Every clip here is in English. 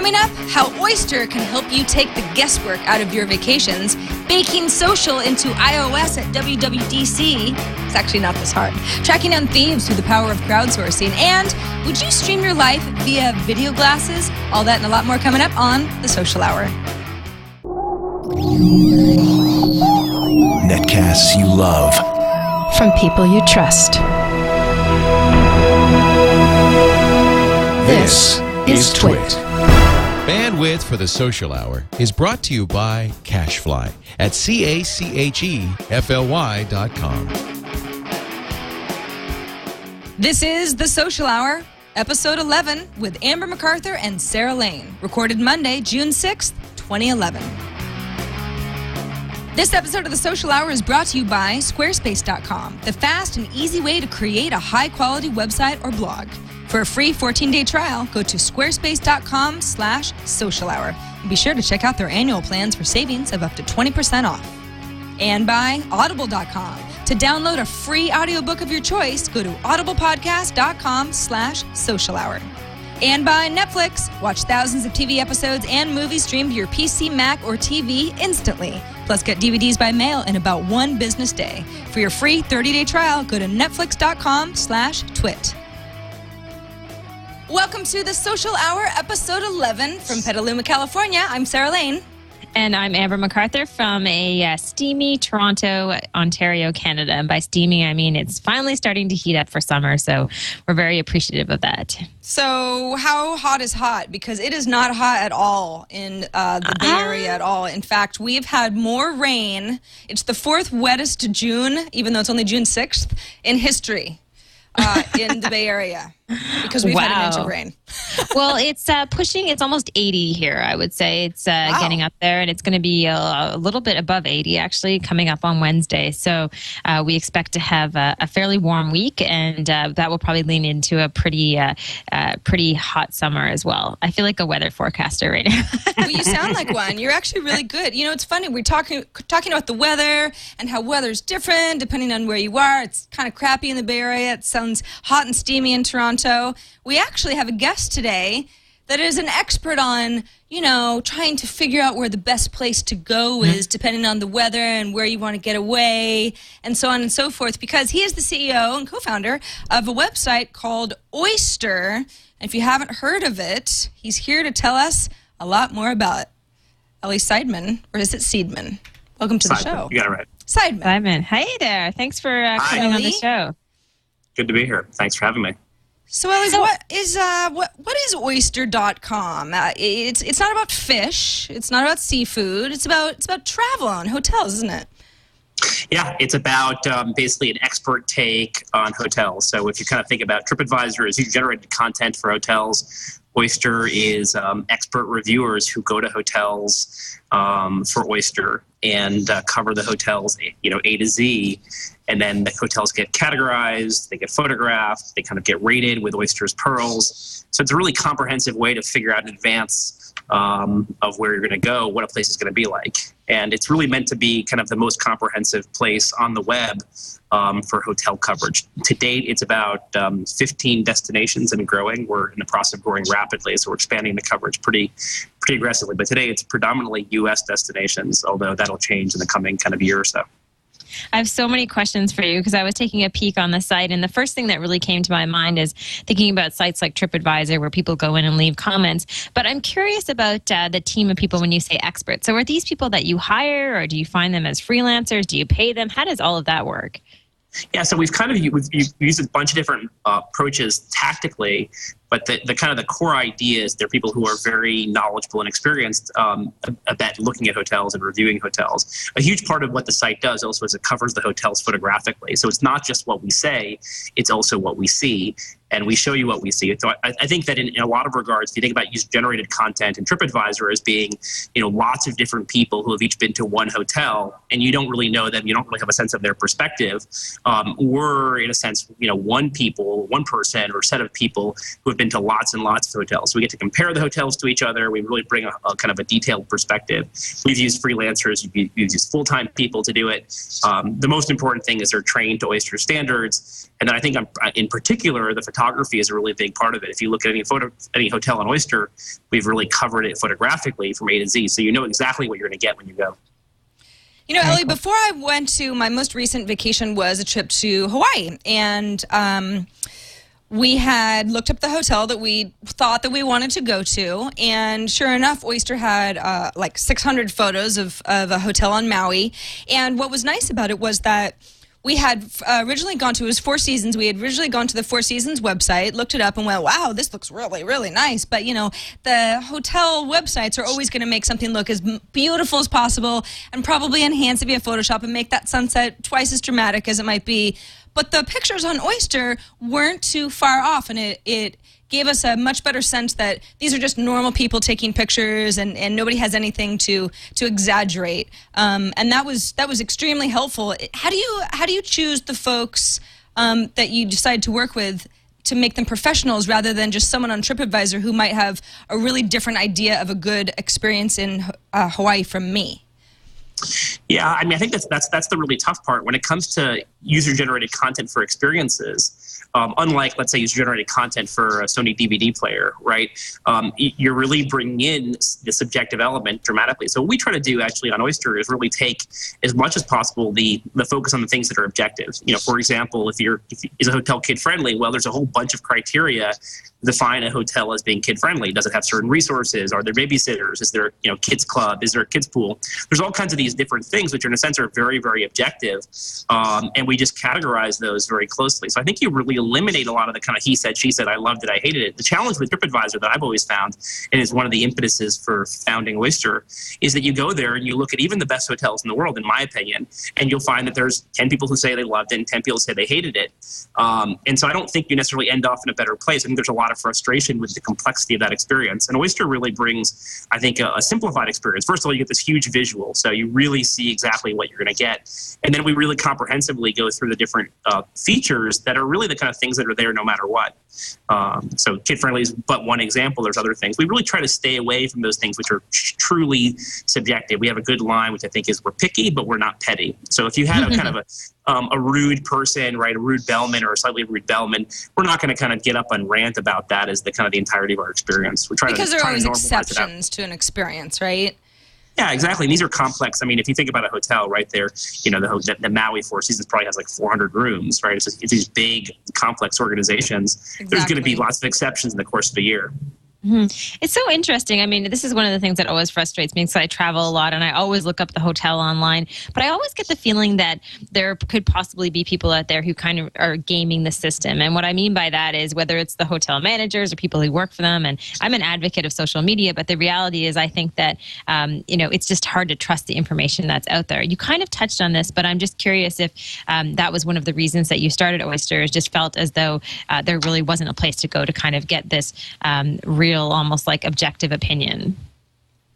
Coming up, how Oyster can help you take the guesswork out of your vacations, baking social into iOS at WWDC. It's actually not this hard. Tracking down thieves through the power of crowdsourcing. And would you stream your life via video glasses? All that and a lot more coming up on The Social Hour. Netcasts you love. From people you trust. This is Twit. Bandwidth for The Social Hour is brought to you by Cashfly at CACHEFLY.com. This is The Social Hour, episode 11, with Amber MacArthur and Sarah Lane, recorded Monday, June 6th, 2011. This episode of The Social Hour is brought to you by Squarespace.com, the fast and easy way to create a high-quality website or blog. For a free 14-day trial, go to squarespace.com/social hour. And be sure to check out their annual plans for savings of up to 20% off. And by Audible.com. To download a free audiobook of your choice, go to audiblepodcast.com/social hour. And by Netflix. Watch thousands of TV episodes and movies streamed to your PC, Mac, or TV instantly. Plus, get DVDs by mail in about one business day. For your free 30-day trial, go to netflix.com/twit. Welcome to The Social Hour, episode 11 from Petaluma, California. I'm Sarah Lane. And I'm Amber MacArthur from a steamy Toronto, Ontario, Canada. And by steamy, I mean it's finally starting to heat up for summer, so we're very appreciative of that. So how hot is hot? Because it is not hot at all in the Bay Area at all. In fact, we've had more rain. It's the fourth wettest June, even though it's only June 6th, in history in the Bay Area. Because we've had an inch of rain. Well, it's pushing, it's almost 80 here, I would say. It's getting up there, and it's going to be a little bit above 80, actually, coming up on Wednesday. So we expect to have a fairly warm week, and that will probably lean into a pretty hot summer as well. I feel like a weather forecaster right now. Well, you sound like one. You're actually really good. You know, it's funny. We're talking about the weather and how weather's different depending on where you are. It's kind of crappy in the Bay Area. It sounds hot and steamy in Toronto. We actually have a guest today that is an expert on, you know, trying to figure out where the best place to go is depending on the weather and where you want to get away and so on and so forth, because he is the CEO and co-founder of a website called Oyster. And if you haven't heard of it, he's here to tell us a lot more about it. Elie Seidman, or is it Seidman? Welcome to the show. You got it right. Seidman. Hey there. Thanks for coming on the show. Good to be here. Thanks for having me. So, Elie, what is Oyster.com? It's not about fish. It's not about seafood. It's about travel and hotels, isn't it? Yeah, it's about basically an expert take on hotels. So if you kind of think about TripAdvisor as user-generated content for hotels, Oyster is expert reviewers who go to hotels for Oyster and cover the hotels, A to Z. And then the hotels get categorized, they get photographed, they kind of get rated with Oyster's pearls. So it's a really comprehensive way to figure out in advance of where you're going to go, what a place is going to be like. And it's really meant to be kind of the most comprehensive place on the web for hotel coverage. To date, it's about 15 destinations and growing. We're in the process of growing rapidly, so we're expanding the coverage pretty aggressively. But today, it's predominantly U.S. destinations, although that'll change in the coming kind of year or so. I have so many questions for you because I was taking a peek on the site, and the first thing that really came to my mind is thinking about sites like TripAdvisor where people go in and leave comments. But I'm curious about the team of people when you say experts. So are these people that you hire, or do you find them as freelancers? Do you pay them? How does all of that work? Yeah, so we've used a bunch of different approaches tactically, but the kind of the core idea is they're people who are very knowledgeable and experienced about looking at hotels and reviewing hotels. A huge part of what the site does also is it covers the hotels photographically. So it's not just what we say, it's also what we see. And we show you what we see. So I think that in a lot of regards, if you think about user-generated content and TripAdvisor as being, lots of different people who have each been to one hotel, and you don't really know them, you don't really have a sense of their perspective. We're, in a sense, one person or set of people who have been to lots and lots of hotels. So we get to compare the hotels to each other. We really bring a kind of a detailed perspective. We've used freelancers. We've used full-time people to do it. The most important thing is they're trained to Oyster standards, And then I think in particular, the photography is a really big part of it. If you look at any hotel on Oyster, we've really covered it photographically from A to Z. So you know exactly what you're going to get when you go. You know, Elie, before I went to my most recent vacation was a trip to Hawaii. And we had looked up the hotel that we thought that we wanted to go to, and sure enough, Oyster had like 600 photos of a hotel on Maui. And what was nice about it was that we had originally gone to, it was Four Seasons. We had originally gone to the Four Seasons website, looked it up, and went, wow, this looks really, really nice. But, you know, the hotel websites are always going to make something look as beautiful as possible and probably enhance it via Photoshop and make that sunset twice as dramatic as it might be. But the pictures on Oyster weren't too far off, and it gave us a much better sense that these are just normal people taking pictures, and nobody has anything to exaggerate. And that was extremely helpful. How do you choose the folks that you decide to work with to make them professionals rather than just someone on TripAdvisor who might have a really different idea of a good experience in Hawaii from me? Yeah, I mean, I think that's the really tough part when it comes to user-generated content for experiences. Unlike, let's say, user-generated content for a Sony DVD player, right? You're really bringing in the subjective element dramatically. So what we try to do actually on Oyster is really take as much as possible the focus on the things that are objective. You know, for example, if is a hotel kid-friendly? Well, there's a whole bunch of criteria define a hotel as being kid-friendly. Does it have certain resources? Are there babysitters? Is there, you know, kids club? Is there a kids pool? There's all kinds of these different things which in a sense are very, very objective. And we just categorize those very closely. So I think you really eliminate a lot of the kind of he said, she said, I loved it, I hated it. The challenge with TripAdvisor that I've always found, and is one of the impetuses for founding Oyster, is that you go there and you look at even the best hotels in the world, in my opinion, and you'll find that there's 10 people who say they loved it and 10 people say they hated it. And so I don't think you necessarily end off in a better place. I think there's a lot of frustration with the complexity of that experience. And Oyster really brings, I think, a simplified experience. First of all, you get this huge visual, so you really see exactly what you're going to get. And then we really comprehensively go through the different features that are really the kind of things that are there no matter what. So kid-friendly is but one example. There's other things. We really try to stay away from those things which are truly subjective. We have a good line, which I think is, we're picky, but we're not petty. So if you had a kind of a rude person, right, a rude bellman or a slightly rude bellman, we're not going to kind of get up and rant about that as the kind of the entirety of our experience. We're trying because to there are always normalize exceptions to an experience, right? Yeah, exactly. And these are complex. I mean, if you think about a hotel right there, you know, the Maui Four Seasons probably has like 400 rooms, right? It's these big, complex organizations. Exactly. There's going to be lots of exceptions in the course of a year. Mm-hmm. It's so interesting. I mean, this is one of the things that always frustrates me because I travel a lot and I always look up the hotel online. But I always get the feeling that there could possibly be people out there who kind of are gaming the system. And what I mean by that is whether it's the hotel managers or people who work for them. And I'm an advocate of social media, but the reality is I think that, you know, it's just hard to trust the information that's out there. You kind of touched on this, but I'm just curious if that was one of the reasons that you started Oyster, is just felt as though there really wasn't a place to go to kind of get this real, almost like objective opinion.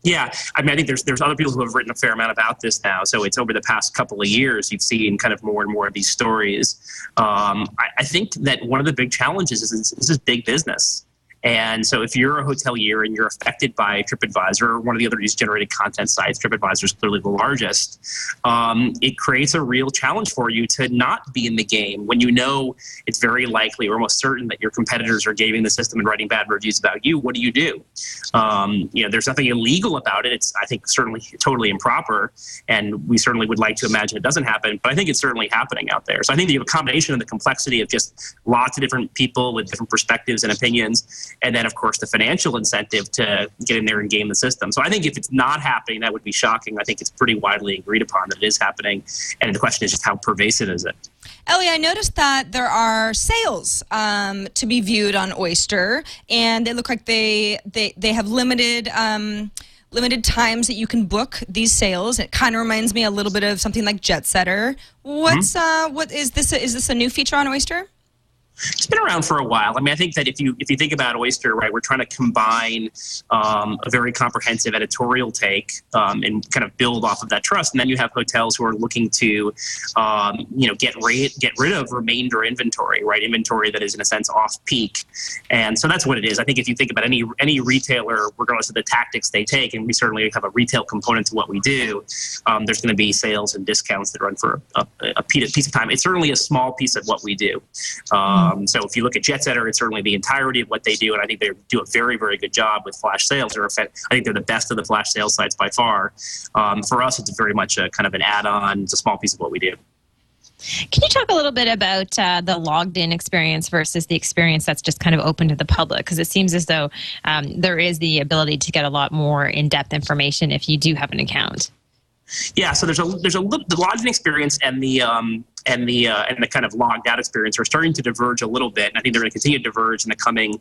Yeah, I mean, I think there's other people who have written a fair amount about this now. So it's over the past couple of years, you've seen kind of more and more of these stories. I think that one of the big challenges is this is big business. And so if you're a hotelier and you're affected by TripAdvisor or one of the other user-generated content sites, TripAdvisor is clearly the largest, it creates a real challenge for you to not be in the game when you know it's very likely or almost certain that your competitors are gaming the system and writing bad reviews about you. What do? You know, there's nothing illegal about it. It's, I think, certainly totally improper, and we certainly would like to imagine it doesn't happen, but I think it's certainly happening out there. So I think you have a combination of the complexity of just lots of different people with different perspectives and opinions, and then, of course, the financial incentive to get in there and game the system. So I think if it's not happening, that would be shocking. I think it's pretty widely agreed upon that it is happening. And the question is just how pervasive is it? Elie, I noticed that there are sales to be viewed on Oyster, and they look like they have limited times that you can book these sales. It kind of reminds me a little bit of something like Jet Setter. What is this? Is this a new feature on Oyster? It's been around for a while. I mean, I think that if you think about Oyster, right, we're trying to combine a very comprehensive editorial take and kind of build off of that trust. And then you have hotels who are looking to, get rid of remainder inventory, right? Inventory that is in a sense off peak. And so that's what it is. I think if you think about any retailer, regardless of the tactics they take, and we certainly have a retail component to what we do, there's going to be sales and discounts that run for a piece of time. It's certainly a small piece of what we do. So if you look at JetSetter, it's certainly the entirety of what they do, and I think they do a very, very good job with flash sales. I think they're the best of the flash sales sites by far. For us, it's very much a kind of an add-on. It's a small piece of what we do. Can you talk a little bit about the logged-in experience versus the experience that's just kind of open to the public? Because it seems as though there is the ability to get a lot more in-depth information if you do have an account. Yeah, so there's the logged-in experience and the kind of logged out experience are starting to diverge a little bit, and I think they're going to continue to diverge in the coming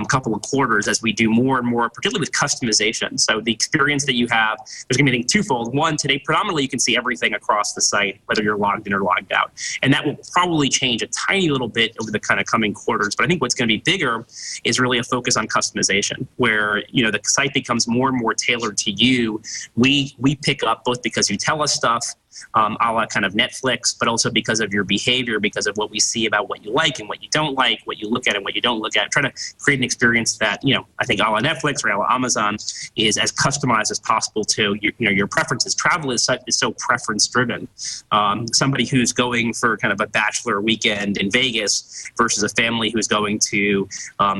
couple of quarters as we do more and more, particularly with customization. So the experience that you have, there's going to be twofold. One, today predominantly you can see everything across the site, whether you're logged in or logged out, and that will probably change a tiny little bit over the kind of coming quarters. But I think what's going to be bigger is really a focus on customization, where the site becomes more and more tailored to you. We pick up both because you tell us stuff, a la kind of Netflix, but also because of your behavior, because of what we see about what you like and what you don't like, what you look at and what you don't look at. Try to create an experience that, I think a la Netflix or a la Amazon is as customized as possible to your preferences. Travel is so preference driven. Somebody who's going for kind of a bachelor weekend in Vegas versus a family who's going to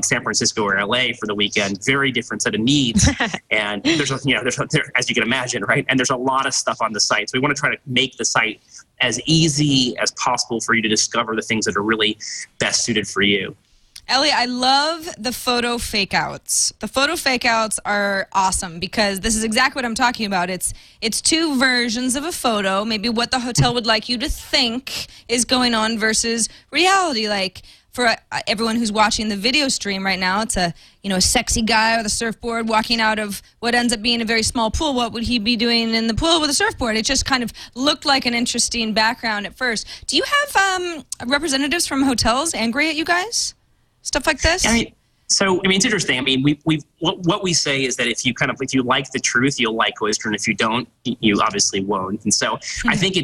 San Francisco or LA for the weekend, very different set of needs. And there's as you can imagine, right? And there's a lot of stuff on the site. So we want to try to make the site as easy as possible for you to discover the things that are really best suited for you. Elie, I love the photo fake outs. The photo fake outs are awesome because this is exactly what I'm talking about. It's two versions of a photo, maybe what the hotel would like you to think is going on versus reality. Like for everyone who's watching the video stream right now, it's a sexy guy with a surfboard walking out of what ends up being a very small pool. What would he be doing in the pool with a surfboard? It just kind of looked like an interesting background at first. Do you have representatives from hotels angry at you guys? Stuff like this? It's interesting. I mean, what we say is that if you like the truth, you'll like Oyster, and if you don't, you obviously won't. And so I think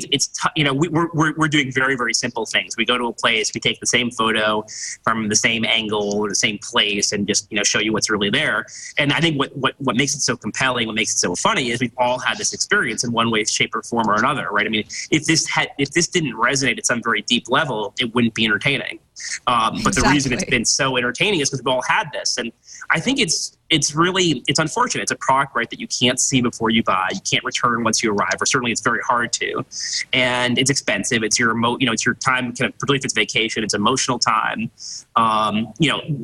we're doing very, very simple things. We go to a place, we take the same photo from the same angle or the same place, and just show you what's really there. And I think what makes it so compelling, what makes it so funny, is we've all had this experience in one way, shape, or form or another, right? I mean, if this didn't resonate at some very deep level, it wouldn't be entertaining. But the reason it's been so entertaining is because we've all had this. And I think it's unfortunate. It's a product, right, that you can't see before you buy. You can't return once you arrive, or certainly it's very hard to. And it's expensive. It's your it's your time, particularly if it's vacation, it's emotional time.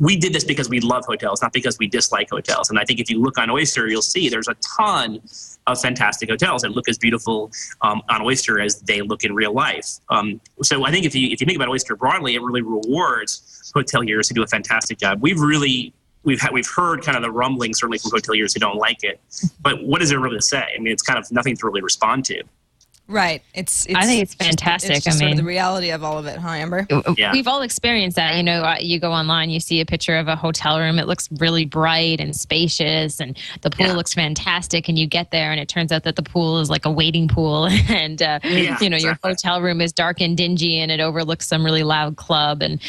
We did this because we love hotels, not because we dislike hotels. And I think if you look on Oyster, you'll see there's a ton of fantastic hotels that look as beautiful on Oyster as they look in real life. So I think if you think about Oyster broadly, it really rewards hoteliers who do a fantastic job. We've heard kind of the rumbling, certainly from hoteliers who don't like it. But what does it really say? I mean, it's kind of nothing to really respond to. Right. I think it's fantastic. It's just sort of the reality of all of it, huh, Amber? Yeah. We've all experienced that. You go online, you see a picture of a hotel room. It looks really bright and spacious, and the pool looks fantastic. And you get there, and it turns out that the pool is like a waiting pool, and your hotel room is dark and dingy, and it overlooks some really loud club. And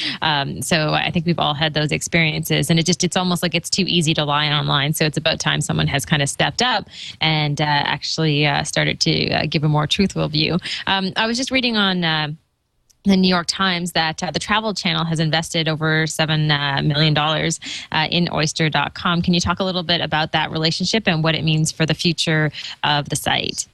so I think we've all had those experiences, and it's almost like it's too easy to lie online. So it's about time someone has kind of stepped up and actually started to give a more truthful view. I was just reading on the New York Times that the Travel Channel has invested over $7 million in Oyster.com. Can you talk a little bit about that relationship and what it means for the future of the site?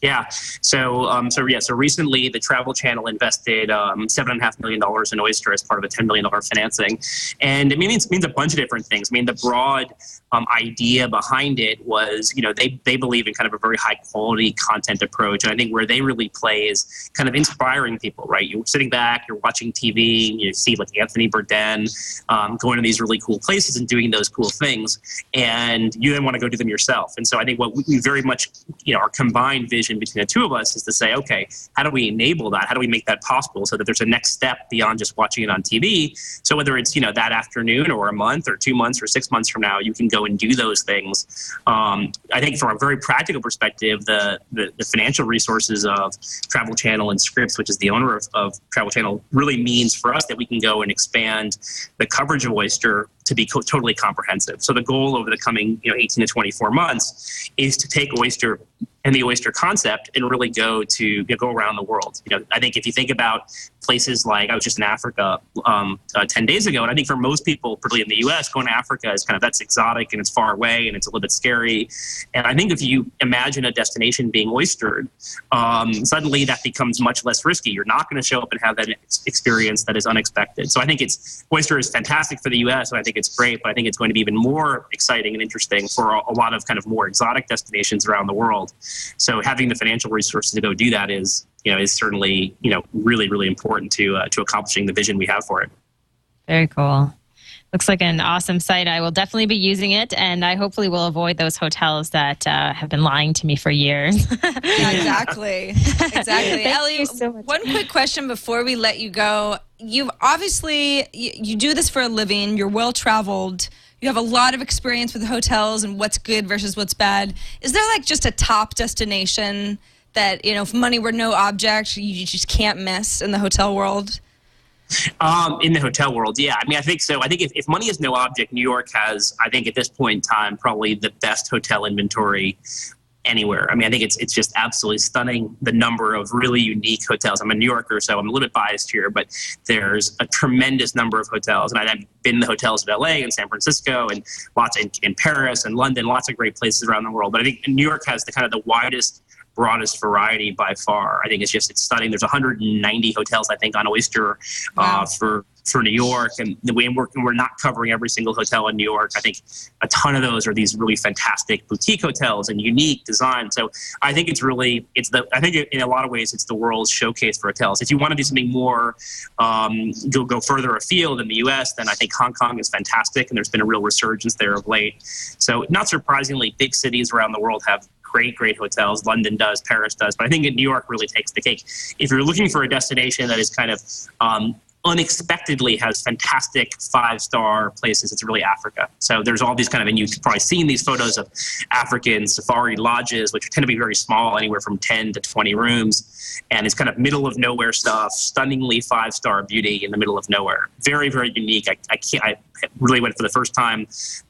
Yeah. So recently the Travel Channel invested $7.5 million in Oyster as part of a $10 million financing. And it means a bunch of different things. I mean, the broad idea behind it was, they believe in kind of a very high quality content approach. And I think where they really play is kind of inspiring people, right? You're sitting back, you're watching TV, and you see like Anthony Bourdain going to these really cool places and doing those cool things. And you then want to go do them yourself. And so I think what we very much, our combined vision between the two of us is to say, okay, how do we enable that? How do we make that possible so that there's a next step beyond just watching it on TV? So whether it's, that afternoon or a month or 2 months or 6 months from now, you can go and do those things. I think from a very practical perspective, the financial resources of Travel Channel and Scripps, which is the owner of Travel Channel, really means for us that we can go and expand the coverage of Oyster to be totally comprehensive. So the goal over the coming 18 to 24 months is to take Oyster and the Oyster concept and really go around the world. I think if you think about places like, I was just in Africa 10 days ago, and I think for most people, particularly in the US, going to Africa is that's exotic and it's far away and it's a little bit scary. And I think if you imagine a destination being oystered, suddenly that becomes much less risky. You're not going to show up and have that experience that is unexpected. So I think Oyster is fantastic for the US, and I think it's great, but I think it's going to be even more exciting and interesting for a lot of kind of more exotic destinations around the world. So having the financial resources to go do that is certainly, really, really important to accomplishing the vision we have for it. Very cool. Looks like an awesome site. I will definitely be using it, and I hopefully will avoid those hotels that have been lying to me for years. Yeah, exactly. Elie, so much. One quick question before we let you go. You've obviously, you do this for a living. You're well-traveled. You have a lot of experience with hotels and what's good versus what's bad. Is there just a top destination that, if money were no object, you just can't miss in the hotel world? In the hotel world, yeah. I think so. I think if money is no object, New York has, I think at this point in time, probably the best hotel inventory anywhere. I think it's just absolutely stunning, the number of really unique hotels. I'm a New Yorker, so I'm a little bit biased here, but there's a tremendous number of hotels. And I've been in the hotels in LA and San Francisco and lots in Paris and London, lots of great places around the world. But I think New York has the widest, broadest variety by far. I think it's stunning. There's 190 hotels, I think, on Oyster for New York, and we're not covering every single hotel in New York. I think a ton of those are these really fantastic boutique hotels and unique design. So I think I think in a lot of ways it's the world's showcase for hotels. If you want to do something more, go further afield in the U.S., then I think Hong Kong is fantastic, and there's been a real resurgence there of late. So not surprisingly, big cities around the world have great hotels. London does, Paris does, but I think New York really takes the cake. If you're looking for a destination that is kind of unexpectedly has fantastic 5-star places, it's really Africa. So there's all these and you've probably seen these photos of African safari lodges, which tend to be very small, anywhere from 10 to 20 rooms. And it's kind of middle of nowhere stuff, stunningly 5-star beauty in the middle of nowhere. Very, very unique. I really went for the first time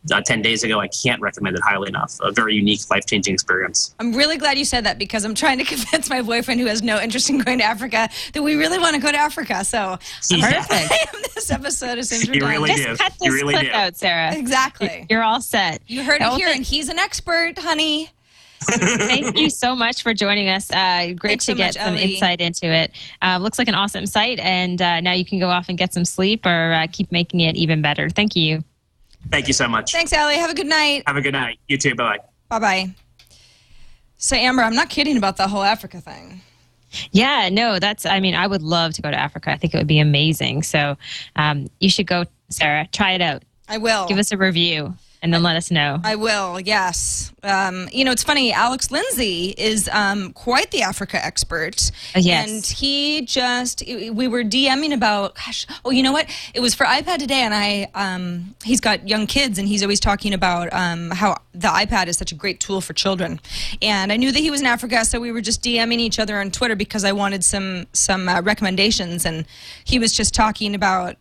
10 days ago. I can't recommend it highly enough. A very unique, life-changing experience. I'm really glad you said that, because I'm trying to convince my boyfriend, who has no interest in going to Africa, that we really want to go to Africa. So perfect. This episode is in You really do. Just cut this clip out, Sarah. Exactly. You're all set. You heard it here, and he's an expert, honey. Thank you so much for joining us. Great to get some insight into it. Looks like an awesome site, and now you can go off and get some sleep or keep making it even better. Thank you. Thank you so much. Thanks, Elie. Have a good night. Have a good night. You too. Bye-bye. Bye-bye. So, Amber, I'm not kidding about the whole Africa thing. Yeah, no, I would love to go to Africa. I think it would be amazing. So you should go, Sarah. Try it out. I will. Give us a review. And then let us know. I will, yes. It's funny, Alex Lindsay is quite the Africa expert. Yes. And we were DMing about, you know what? It was for iPad Today, and he's got young kids, and he's always talking about how the iPad is such a great tool for children. And I knew that he was in Africa, so we were just DMing each other on Twitter because I wanted some recommendations. And he was just talking about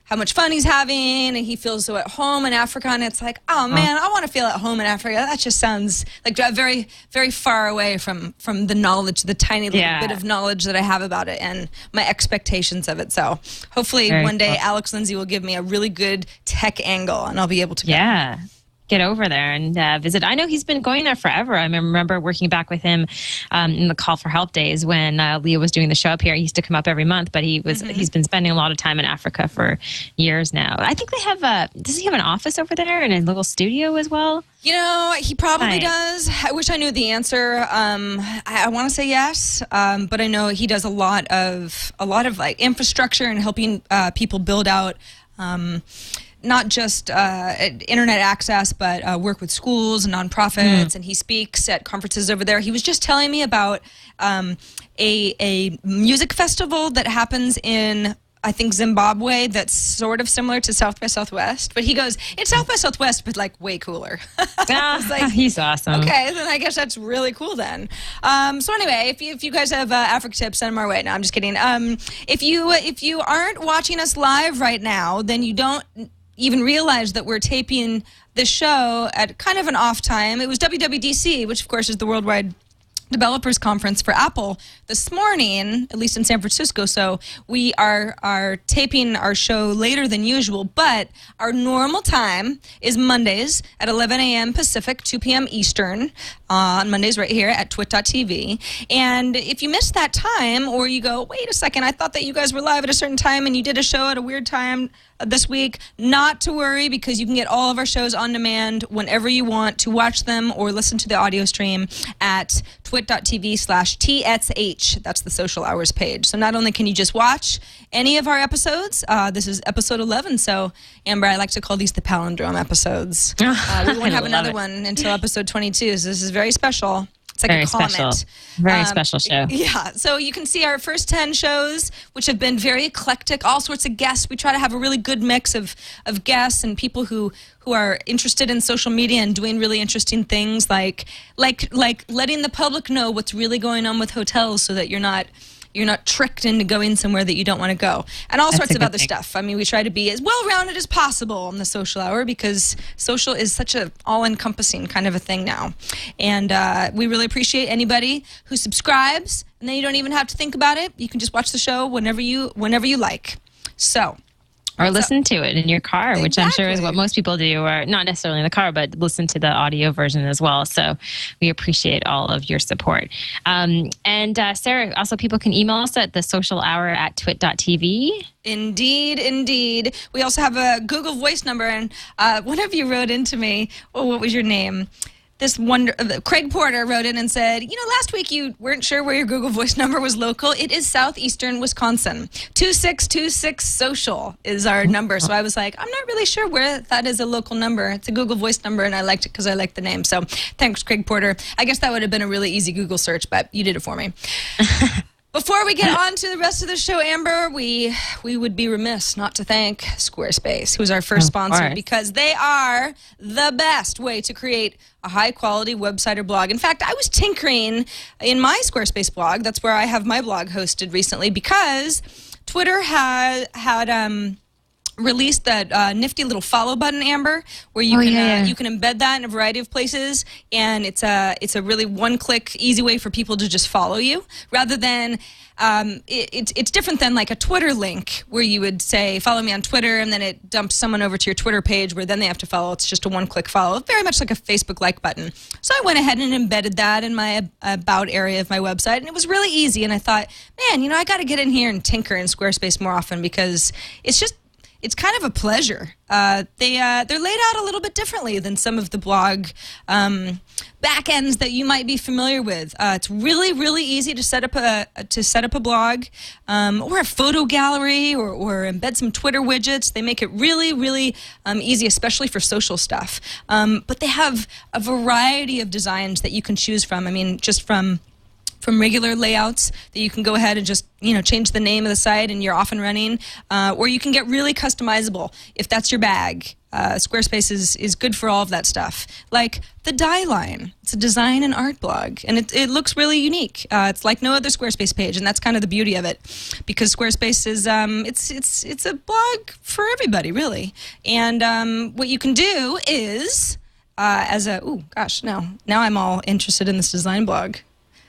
how much fun he's having, and he feels so at home in Africa. And it's like, oh man, I want to feel at home in Africa. That just sounds like very, very far away from the knowledge, the tiny little bit of knowledge that I have about it and my expectations of it. So hopefully one day Alex Lindsay will give me a really good tech angle, and I'll be able to go. Yeah. get over there and visit. I know he's been going there forever. I remember working back with him in the Call for Help days when Leah was doing the show up here. He used to come up every month, but he's been spending a lot of time in Africa for years now. I think they have does he have an office over there and a little studio as well? You know, he probably does. I wish I knew the answer. I want to say yes, but I know he does a lot of like infrastructure and helping people build out not just internet access, but work with schools and nonprofits. And he speaks at conferences over there. He was just telling me about a music festival that happens in, I think, Zimbabwe, that's sort of similar to South by Southwest. But he goes, it's South by Southwest, but like way cooler. I was like, he's awesome. Okay, then I guess that's really cool then. So anyway, if you guys have Africa tips, send them our way. No, I'm just kidding. If you aren't watching us live right now, then you don't even realize that we're taping the show at kind of an off time. It was WWDC, which of course is the Worldwide Developers Conference for Apple this morning, at least in San Francisco. So we are taping our show later than usual, but our normal time is Mondays at 11 a.m. Pacific, 2 p.m. Eastern, on Mondays right here at twit.tv. And if you missed that time, or you go, wait a second, I thought that you guys were live at a certain time and you did a show at a weird time this week, not to worry, because you can get all of our shows on demand whenever you want to watch them or listen to the audio stream at twit.tv/TSH. That's the Social Hours page. So not only can you just watch any of our episodes, this is episode 11, so Amber, I like to call these the palindrome episodes. We won't have another one until episode 22, so this is very special. It's like very a comment. Special. Very special show. Yeah. So you can see our first 10 shows, which have been very eclectic, all sorts of guests. We try to have a really good mix of guests and people who are interested in social media and doing really interesting things like letting the public know what's really going on with hotels so that you're not tricked into going somewhere that you don't want to go, and all sorts of other stuff. I mean, we try to be as well-rounded as possible on the Social Hour because social is such a all-encompassing kind of a thing now. And we really appreciate anybody who subscribes, and then you don't even have to think about it. You can just watch the show whenever you like. So. Or listen to it in your car, which I'm sure is what most people do, or not necessarily in the car, but listen to the audio version as well. So we appreciate all of your support. And Sarah, also people can email us at thesocialhour@twit.tv. Indeed. We also have a Google Voice number, and one of you wrote into me, what was your name? Craig Porter wrote in and said, last week you weren't sure where your Google Voice number was local. It is southeastern Wisconsin. 2626 social is our number. So I was like, I'm not really sure where that is a local number. It's a Google Voice number, and I liked it because I liked the name. So thanks, Craig Porter. I guess that would have been a really easy Google search, but you did it for me. Before we get on to the rest of the show, Amber, we would be remiss not to thank Squarespace, who's our first sponsor, because they are the best way to create a high-quality website or blog. In fact, I was tinkering in my Squarespace blog. That's where I have my blog hosted recently, because Twitter had released that nifty little follow button, Amber, where you you can embed that in a variety of places, and it's a really one-click, easy way for people to just follow you, rather than it's different than like a Twitter link where you would say follow me on Twitter, and then it dumps someone over to your Twitter page where then they have to follow. It's just a one-click follow, very much like a Facebook like button. So I went ahead and embedded that in my about area of my website, and it was really easy. And I thought, man, I got to get in here and tinker in Squarespace more often, because it's kind of a pleasure. They're laid out a little bit differently than some of the blog back ends that you might be familiar with. It's really, really easy to set up a blog or a photo gallery or embed some Twitter widgets. They make it really, really easy, especially for social stuff. But they have a variety of designs that you can choose from. I mean, just from regular layouts that you can go ahead and just change the name of the site and you're off and running, or you can get really customizable if that's your bag. Squarespace is good for all of that stuff. Like the Die Line, it's a design and art blog, and it looks really unique. It's like no other Squarespace page, and that's kind of the beauty of it, because Squarespace is it's a blog for everybody, really. And what you can do is now I'm all interested in this design blog.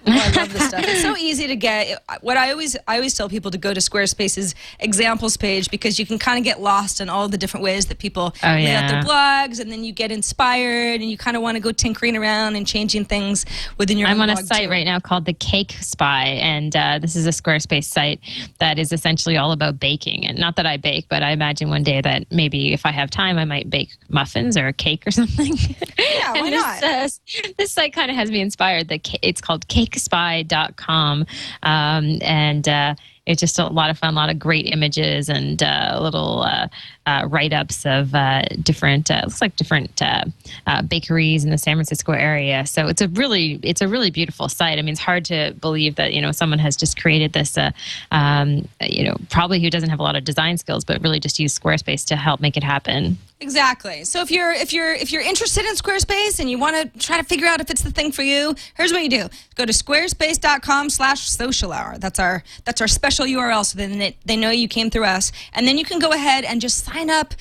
Oh, I love this stuff. It's so easy to get. What I always tell people to go to Squarespace's examples page, because you can kind of get lost in all the different ways that people lay out their blogs, and then you get inspired and you kind of want to go tinkering around and changing things within your own blog. I'm on a site right now called the Cake Spy, and this is a Squarespace site that is essentially all about baking. And not that I bake, but I imagine one day that maybe if I have time, I might bake muffins or a cake or something. Yeah, why not? This site kind of has me inspired. It's called cakespy.com, and it's just a lot of fun, a lot of great images and little write-ups of different, looks like different bakeries in the San Francisco area. So it's a really beautiful site. I mean, it's hard to believe that someone has just created this, probably who doesn't have a lot of design skills, but really just use Squarespace to help make it happen. Exactly. So if you're interested in Squarespace and you want to try to figure out if it's the thing for you, here's what you do: go to squarespace.com/social hour. That's our special URL, so then they know you came through us, and then you can go ahead and just sign up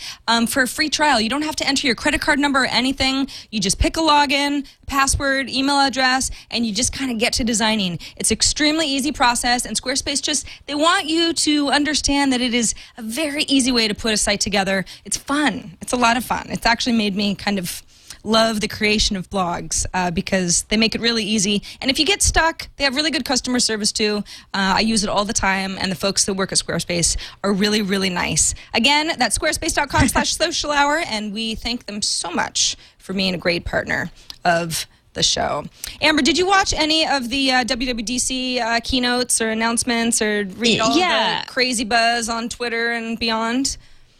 for a free trial. You don't have to enter your credit card number or anything. You just pick a login, password, email address, and you just kind of get to designing. It's an extremely easy process, and Squarespace they want you to understand that it is a very easy way to put a site together. It's fun. It's a lot of fun. It's actually made me kind of love the creation of blogs because they make it really easy. And if you get stuck, they have really good customer service too. I use it all the time, and the folks that work at Squarespace are really, really nice. Again, that's squarespace.com/social hour, and we thank them so much for being a great partner of the show. Amber, did you watch any of the WWDC keynotes or announcements, or read all the crazy buzz on Twitter and beyond?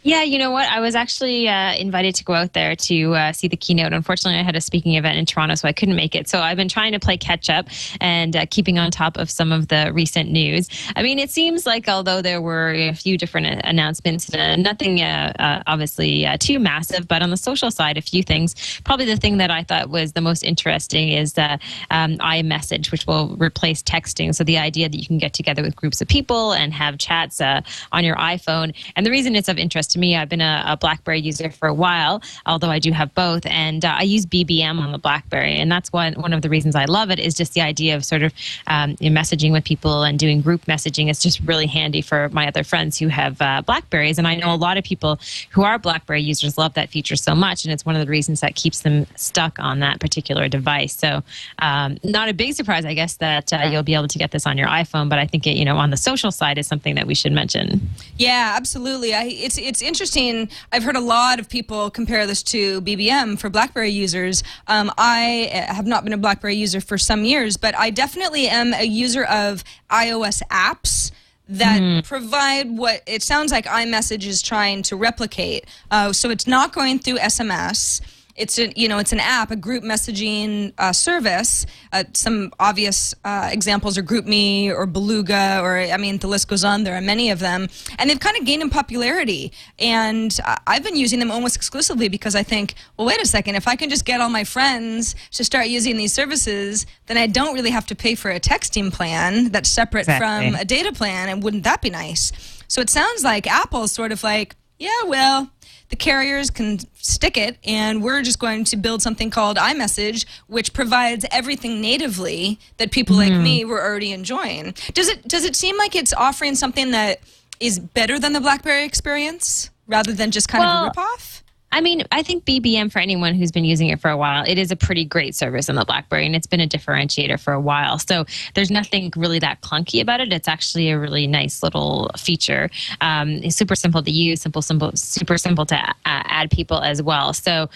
Yeah, you know what? I was actually invited to go out there to see the keynote. Unfortunately, I had a speaking event in Toronto, so I couldn't make it. So I've been trying to play catch up and keeping on top of some of the recent news. I mean, it seems like although there were a few different announcements, nothing obviously too massive, but on the social side, a few things. Probably the thing that I thought was the most interesting is iMessage, which will replace texting. So the idea that you can get together with groups of people and have chats on your iPhone. And the reason it's of interest to me, I've been a BlackBerry user for a while, although I do have both, and I use BBM on the BlackBerry, and that's one of the reasons I love it, is just the idea of sort of messaging with people and doing group messaging. It's just really handy for my other friends who have BlackBerries, and I know a lot of people who are BlackBerry users love that feature so much, and it's one of the reasons that keeps them stuck on that particular device. So not a big surprise, I guess, that you'll be able to get this on your iPhone, but I think it, on the social side is something that we should mention. Yeah, absolutely. It's interesting. I've heard a lot of people compare this to BBM for BlackBerry users. I have not been a BlackBerry user for some years, but I definitely am a user of iOS apps that provide what it sounds like iMessage is trying to replicate. So it's not going through SMS. It's an app, a group messaging service. Some obvious examples are GroupMe or Beluga, or the list goes on. There are many of them, and they've kind of gained in popularity. And I've been using them almost exclusively because I think, well, wait a second, if I can just get all my friends to start using these services, then I don't really have to pay for a texting plan that's separate from a data plan. And wouldn't that be nice? So it sounds like Apple's sort of like, yeah, well, the carriers can stick it, and we're just going to build something called iMessage, which provides everything natively that people like me were already enjoying. Does it seem like it's offering something that is better than the BlackBerry experience, rather than just kind of a ripoff? I think BBM, for anyone who's been using it for a while, it is a pretty great service on the BlackBerry, and it's been a differentiator for a while. So there's nothing really that clunky about it. It's actually a really nice little feature. It's super simple to use, super simple to add people as well. So,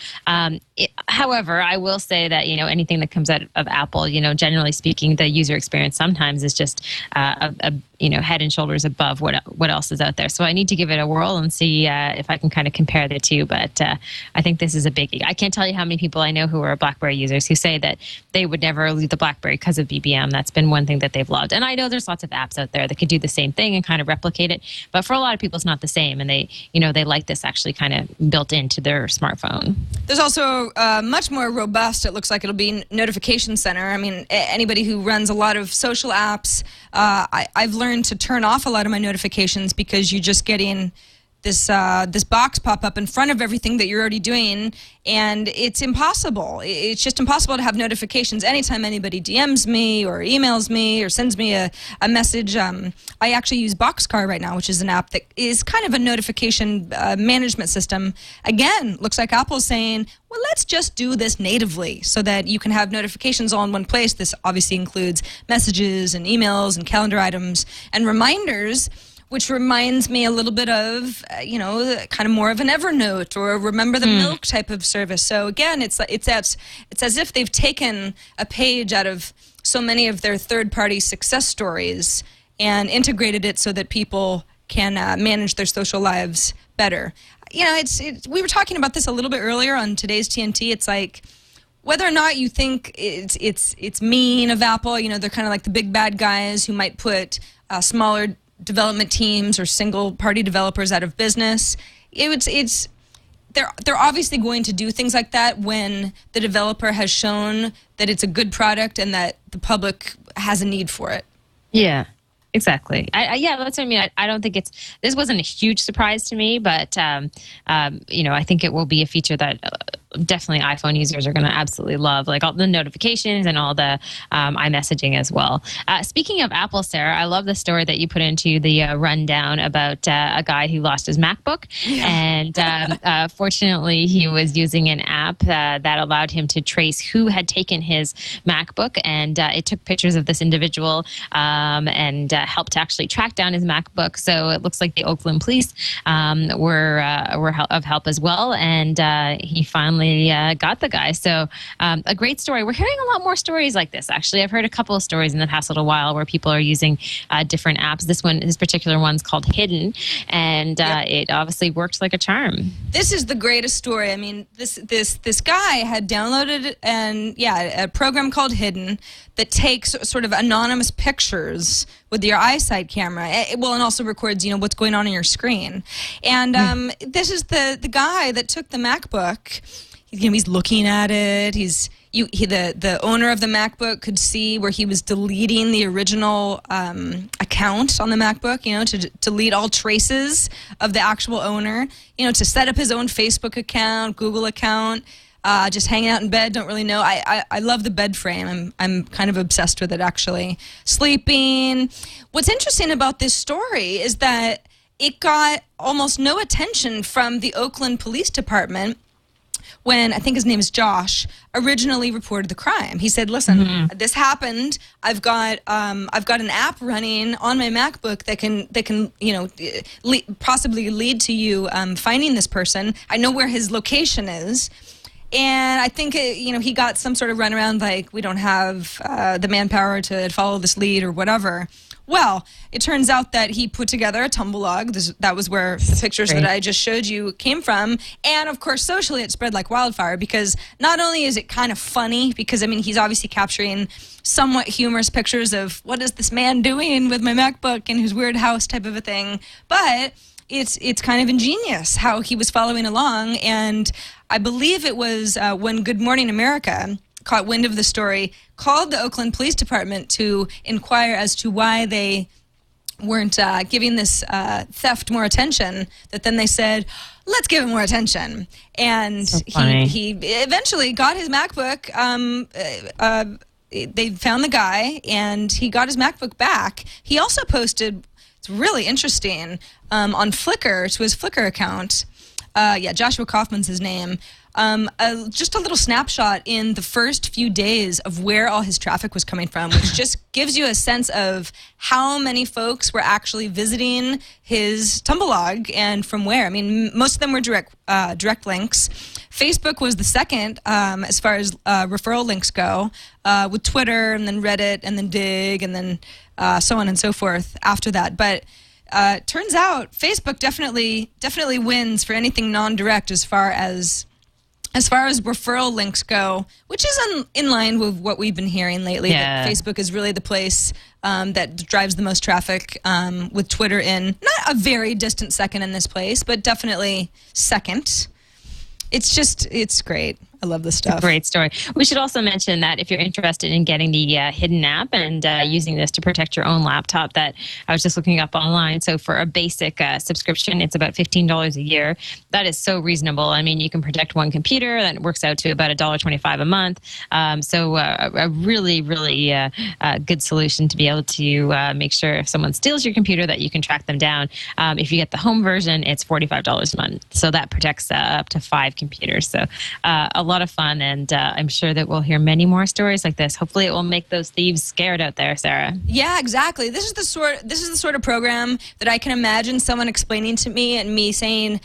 however, I will say that, anything that comes out of Apple, generally speaking, the user experience sometimes is just head and shoulders above what else is out there. So I need to give it a whirl and see if I can kind of compare the two. But I think this is a biggie. I can't tell you how many people I know who are BlackBerry users who say that they would never leave the BlackBerry because of BBM. That's been one thing that they've loved. And I know there's lots of apps out there that could do the same thing and kind of replicate it. But for a lot of people, it's not the same. And they like this actually kind of built into their smartphone. There's also much more robust, it looks like it'll be, notification center. Anybody who runs a lot of social apps, I've learned to turn off a lot of my notifications because you're just getting this box pop up in front of everything that you're already doing, and it's impossible. It's just impossible to have notifications anytime anybody DMs me or emails me or sends me a message. I actually use Boxcar right now, which is an app that is kind of a notification management system. Again, looks like Apple's saying, well, let's just do this natively so that you can have notifications all in one place. This obviously includes messages and emails and calendar items and reminders, which reminds me a little bit of, kind of more of an Evernote or a Remember the Milk type of service. So again, it's as if they've taken a page out of so many of their third-party success stories and integrated it so that people can manage their social lives better. We were talking about this a little bit earlier on today's TNT. It's like, whether or not you think it's mean of Apple, they're kind of like the big bad guys who might put smaller development teams or single party developers out of business. They're obviously going to do things like that when the developer has shown that it's a good product and that the public has a need for it. Yeah. Exactly. That's what I mean. I don't think this wasn't a huge surprise to me, but, I think it will be a feature that definitely iPhone users are going to absolutely love, like all the notifications and all the iMessaging as well. Speaking of Apple, Sarah, I love the story that you put into the rundown about a guy who lost his MacBook. Yeah. And fortunately, he was using an app that allowed him to trace who had taken his MacBook. And it took pictures of this individual and helped to actually track down his MacBook. So it looks like the Oakland police were of help as well. And he finally got the guy. So a great story. We're hearing a lot more stories like this, actually. I've heard a couple of stories in the past little while where people are using different apps. This particular one's called Hidden, and it obviously worked like a charm. This is the greatest story. I mean, this guy had downloaded a program called Hidden that takes sort of anonymous pictures with your eyesight camera. And also records, what's going on your screen. And this is the guy that took the MacBook. He's looking at it. The owner of the MacBook could see where he was deleting the original account on the MacBook, to delete all traces of the actual owner, to set up his own Facebook account, Google account, just hanging out in bed, don't really know. I love the bed frame. I'm kind of obsessed with it, actually. Sleeping. What's interesting about this story is that it got almost no attention from the Oakland Police Department when, I think his name is Josh, originally reported the crime. He said, listen, this happened. I've got an app running on my MacBook that can possibly lead to you finding this person. I know where his location is. And I think, he got some sort of runaround, like, we don't have the manpower to follow this lead or whatever. Well, it turns out that he put together a Tumblr log. That was where the pictures that I just showed you came from. And, of course, socially it spread like wildfire because not only is it kind of funny, because, he's obviously capturing somewhat humorous pictures of what is this man doing with my MacBook in his weird house type of a thing, but it's kind of ingenious how he was following along. And I believe it was when Good Morning America caught wind of the story, called the Oakland Police Department to inquire as to why they weren't giving this theft more attention, that then they said, let's give it more attention. And so he eventually got his MacBook. They found the guy, and he got his MacBook back. He also posted, it's really interesting, on Flickr, to his Flickr account. Joshua Kaufman's his name. Just a little snapshot in the first few days of where all his traffic was coming from, which just gives you a sense of how many folks were actually visiting his Tumblr log and from where. Most of them were direct links. Facebook was the second as far as referral links go, with Twitter and then Reddit and then Dig and then so on and so forth after that. But turns out Facebook definitely wins for anything non-direct as far as referral links go, which is in line with what we've been hearing lately. Yeah. That Facebook is really the place that drives the most traffic, with Twitter in not a very distant second in this place, but definitely second. It's great. I love this stuff. Great story. We should also mention that if you're interested in getting the hidden app and using this to protect your own laptop, that I was just looking up online. So for a basic subscription, it's about $15 a year. That is so reasonable. I mean, you can protect one computer. That works out to about $1.25 a month. So a really, really good solution to be able to make sure if someone steals your computer that you can track them down. If you get the home version, it's $45 a month. So that protects up to 5 computers. So a lot of fun, and I'm sure that we'll hear many more stories like this. Hopefully it will make those thieves scared out there, Sarah. Yeah, exactly. This is the sort of program that I can imagine someone explaining to me and me saying,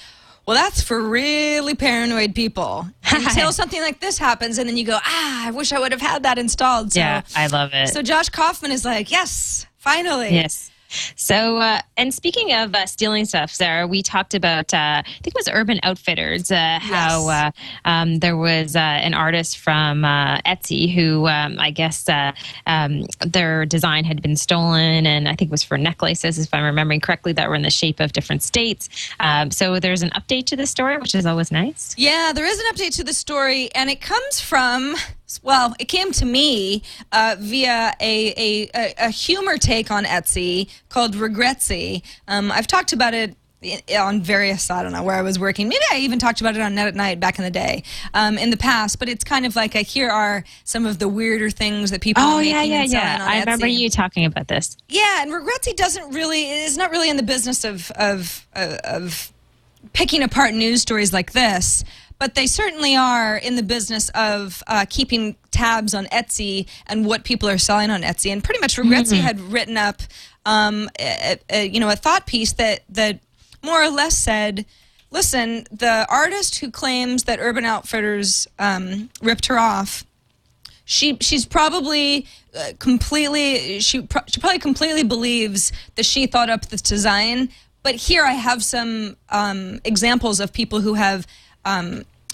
well, that's for really paranoid people. Until something like this happens, and then you go, I wish I would have had that installed. So, yeah, I love it. So Josh Kaufman is like, yes, finally. Yes. So, and speaking of stealing stuff, Sarah, we talked about, I think it was Urban Outfitters, how there was an artist from Etsy who I guess their design had been stolen, and I think it was for necklaces, if I'm remembering correctly, that were in the shape of different states. So there's an update to the story, which is always nice. Yeah, there is an update to the story, and it comes from... Well, it came to me via a humor take on Etsy called Regretsy. I've talked about it on various, I don't know, where I was working. Maybe I even talked about it on Net at Night back in the day, in the past. But it's kind of like here are some of the weirder things that people are making and selling on Etsy. I remember you talking about this. Yeah, and Regretsy is not really in the business of picking apart news stories like this. But they certainly are in the business of keeping tabs on Etsy and what people are selling on Etsy. And pretty much Regretsy had written up, a thought piece that more or less said, listen, the artist who claims that Urban Outfitters ripped her off, she probably completely believes that she thought up this design. But here I have some examples of people who have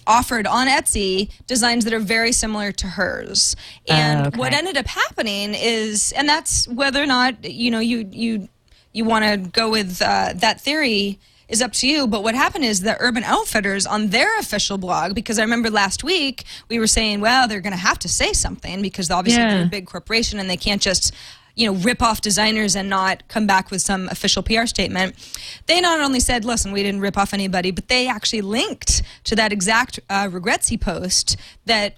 offered on Etsy designs that are very similar to hers. And what ended up happening is, and that's whether or not you want to go with that theory is up to you. But what happened is that Urban Outfitters on their official blog, because I remember last week we were saying, well, they're going to have to say something because obviously they're a big corporation and they can't just rip off designers and not come back with some official PR statement. They not only said, listen, we didn't rip off anybody, but they actually linked to that exact Regretsy post that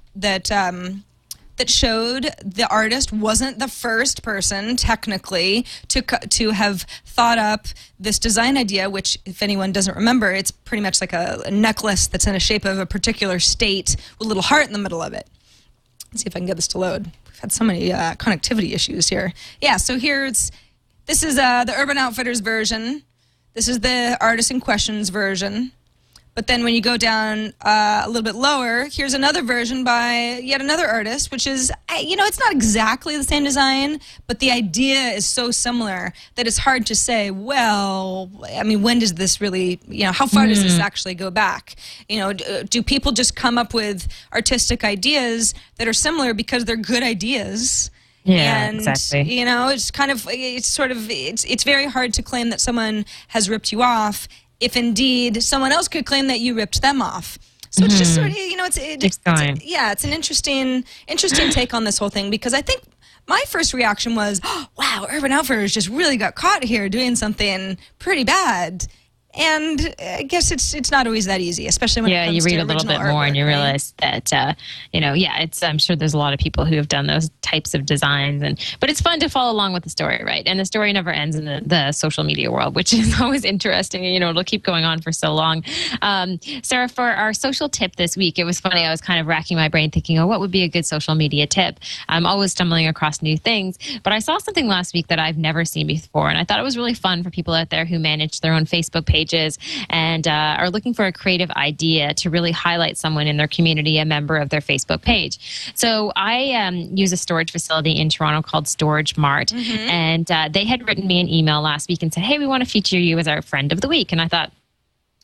showed the artist wasn't the first person technically to have thought up this design idea, which if anyone doesn't remember, it's pretty much like a necklace that's in the shape of a particular state with a little heart in the middle of it. Let's see if I can get this to load. We've had so many connectivity issues here. Yeah, so this is the Urban Outfitters version. This is the Artist in Questions version. But then when you go down a little bit lower, here's another version by yet another artist, which is, it's not exactly the same design, but the idea is so similar that it's hard to say, well, I mean, when does this really, how far does this actually go back? Do people just come up with artistic ideas that are similar because they're good ideas? Yeah, and, exactly. It's very hard to claim that someone has ripped you off if indeed someone else could claim that you ripped them off. So it's just sort of, it's an interesting take on this whole thing, because I think my first reaction was, wow, Urban Outfitters just really got caught here doing something pretty bad. And I guess it's not always that easy, especially when it comes you read to a little bit artwork, more and you right? realize that, I'm sure there's a lot of people who have done those types of designs, but it's fun to follow along with the story, right? And the story never ends in the social media world, which is always interesting. It'll keep going on for so long. Sarah, for our social tip this week, it was funny. I was kind of racking my brain thinking, what would be a good social media tip? I'm always stumbling across new things, but I saw something last week that I've never seen before, and I thought it was really fun for people out there who manage their own Facebook page and are looking for a creative idea to really highlight someone in their community, a member of their Facebook page. So I use a storage facility in Toronto called Storage Mart, and they had written me an email last week and said, hey, we want to feature you as our friend of the week. And I thought,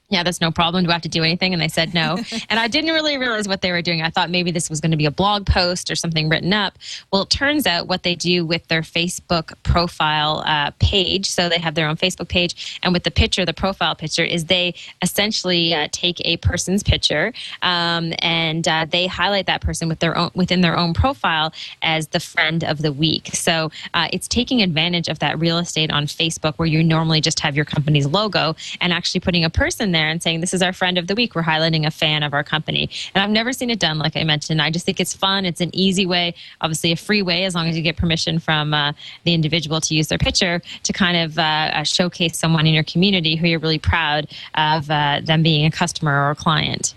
yeah, that's no problem. Do I have to do anything? And they said no. And I didn't really realize what they were doing. I thought maybe this was going to be a blog post or something written up. Well, it turns out what they do with their Facebook profile page, so they have their own Facebook page, and with the picture, the profile picture, is they essentially take a person's picture and they highlight that person with their own, within their own profile as the friend of the week. So it's taking advantage of that real estate on Facebook where you normally just have your company's logo and actually putting a person there and saying, this is our friend of the week. We're highlighting a fan of our company. And I've never seen it done, like I mentioned. I just think it's fun. It's an easy way, obviously a free way, as long as you get permission from the individual to use their picture, to kind of showcase someone in your community who you're really proud of them being a customer or a client.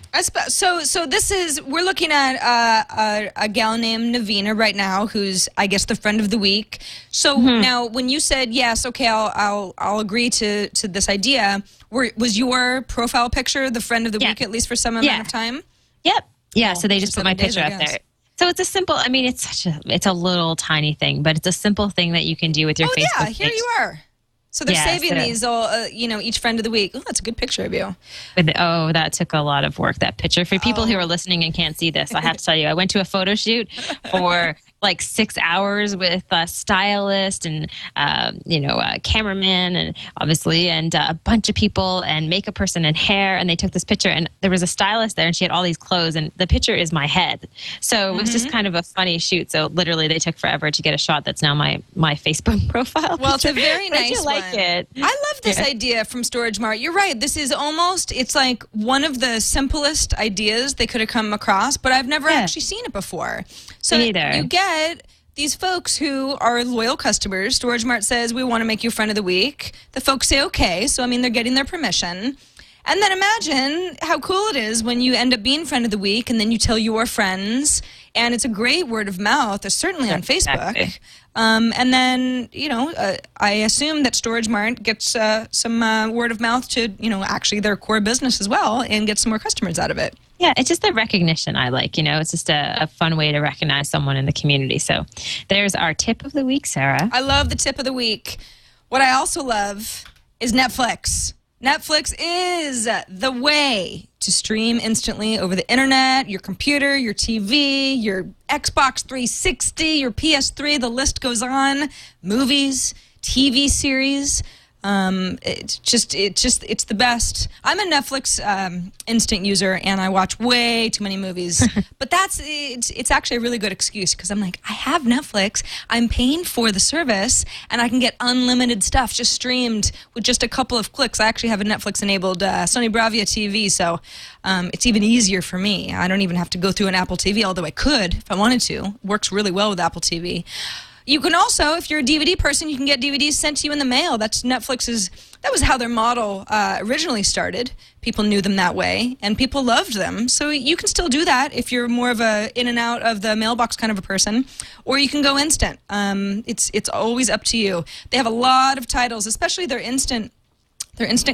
So this is, we're looking at a gal named Navina right now, who's, I guess, the friend of the week. So now, when you said yes, okay, I'll agree to this idea, was your profile picture the friend of the week, at least for some amount of time? Yep. Yeah. Oh, so they just put my picture up there. So it's a simple, I mean, it's a little tiny thing, but it's a simple thing that you can do with your Facebook page. Here you are. So they're saving these all, each friend of the week. Oh, that's a good picture of you. That took a lot of work, that picture. For people who are listening and can't see this, I have to tell you, I went to a photo shoot for like 6 hours with a stylist and, a cameraman and obviously, and a bunch of people and makeup person and hair. And they took this picture and there was a stylist there and she had all these clothes and the picture is my head. So it was just kind of a funny shoot. So literally they took forever to get a shot that's now my Facebook profile. Well, it's a very nice one. Like it. I love this idea from Storage Mart. You're right. This is almost, it's like one of the simplest ideas they could have come across, but I've never actually seen it before. So you get these folks who are loyal customers. Storage Mart says, we want to make you friend of the week. The folks say, okay. So, I mean, they're getting their permission. And then imagine how cool it is when you end up being friend of the week and then you tell your friends. And it's a great word of mouth, certainly on Facebook. Exactly. And then, I assume that Storage Mart gets some word of mouth to, actually their core business as well and get some more customers out of it. Yeah, it's just the recognition I like. It's just a fun way to recognize someone in the community. So there's our tip of the week, Sarah. I love the tip of the week. What I also love is Netflix. Netflix is the way to stream instantly over the internet, your computer, your TV, your Xbox 360, your PS3, the list goes on. Movies, TV series. It's the best. I'm a Netflix instant user and I watch way too many movies, but it's actually a really good excuse because I'm like, I have Netflix, I'm paying for the service and I can get unlimited stuff just streamed with just a couple of clicks. I actually have a Netflix enabled Sony Bravia TV, so it's even easier for me. I don't even have to go through an Apple TV, although I could if I wanted to. It works really well with Apple TV. You can also, if you're a DVD person, you can get DVDs sent to you in the mail. That was how their model originally started. People knew them that way, and people loved them. So you can still do that if you're more of a in and out of the mailbox kind of a person, or you can go instant. It's always up to you. They have a lot of titles, especially their instant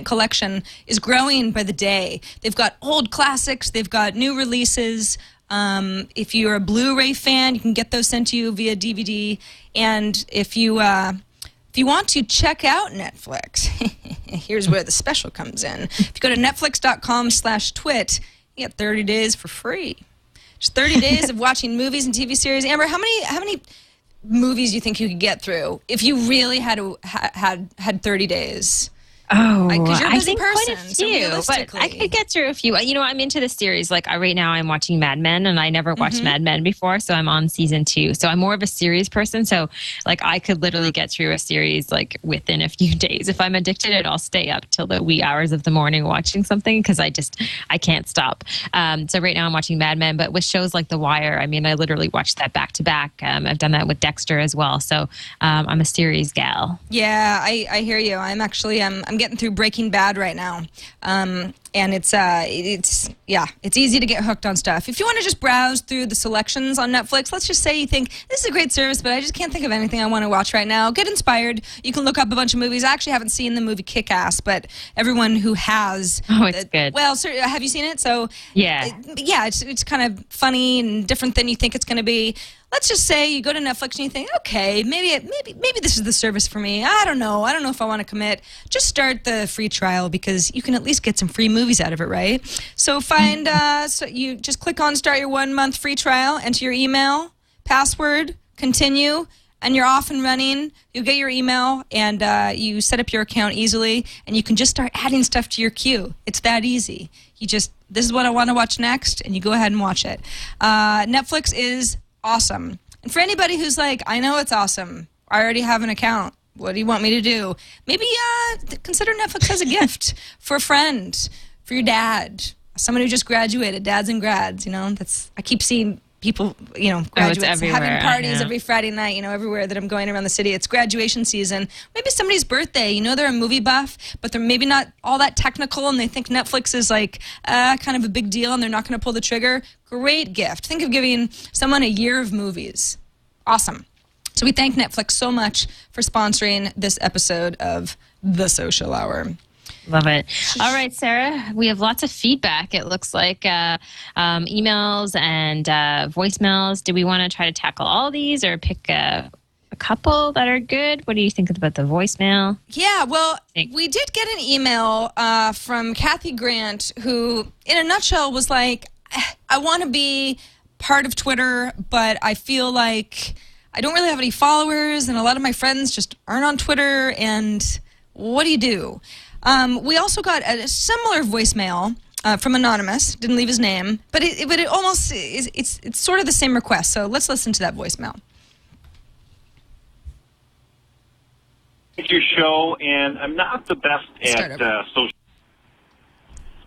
collection is growing by the day. They've got old classics. They've got new releases. If you're a Blu-ray fan, you can get those sent to you via DVD. And if you want to check out Netflix, here's where the special comes in. If you go to netflix.com/twit, you get 30 days for free. Just 30 days of watching movies and TV series. Amber, how many movies do you think you could get through if you really had 30 days? Oh, I think quite a few, but I could get through a few. I'm into the series. Like right now I'm watching Mad Men and I never watched Mad Men before. So I'm on season 2. So I'm more of a series person. So like I could literally get through a series like within a few days. If I'm addicted, I'll stay up till the wee hours of the morning watching something because I can't stop. So right now I'm watching Mad Men, but with shows like The Wire, I literally watch that back to back. I've done that with Dexter as well. So I'm a series gal. Yeah, I hear you. I'm actually, I'm getting through Breaking Bad right now. And it's easy to get hooked on stuff. If you want to just browse through the selections on Netflix, let's just say you think, this is a great service, but I just can't think of anything I want to watch right now. Get inspired. You can look up a bunch of movies. I actually haven't seen the movie Kick-Ass, but everyone who has... Oh, it's good. Well, sir, have you seen it? So yeah. It's kind of funny and different than you think it's going to be. let's just say you go to Netflix and you think, okay, maybe this is the service for me. I don't know if I want to commit. Just start the free trial because you can at least get some free movies out of it, right? So so you just click on start your 1 month free trial, enter your email, password, continue, and you're off and running. You get your email and you set up your account easily, and you can just start adding stuff to your queue. It's that easy. This is what I want to watch next, and you go ahead and watch it. Netflix is awesome. And for anybody who's like, I know it's awesome. I already have an account. What do you want me to do? Maybe consider Netflix as a gift for a friend, for your dad, someone who just graduated, dads and grads. I keep seeing people, graduates having parties every Friday night, everywhere that I'm going around the city. It's graduation season. Maybe somebody's birthday. They're a movie buff, but they're maybe not all that technical, and they think Netflix is like kind of a big deal, and they're not going to pull the trigger. Great gift. Think of giving someone a year of movies. Awesome. So we thank Netflix so much for sponsoring this episode of The Social Hour. Love it. All right, Sarah, we have lots of feedback. It looks like emails and voicemails. Do we want to try to tackle all these or pick a couple that are good? What do you think about the voicemail? Yeah, well, we did get an email from Kathy Grant, who, in a nutshell, was like, I want to be part of Twitter, but I feel like I don't really have any followers, and a lot of my friends just aren't on Twitter, and what do you do? We also got a similar voicemail from Anonymous. Didn't leave his name, but it almost is. It's sort of the same request. So let's listen to that voicemail. It's your show, and I'm not the best at social.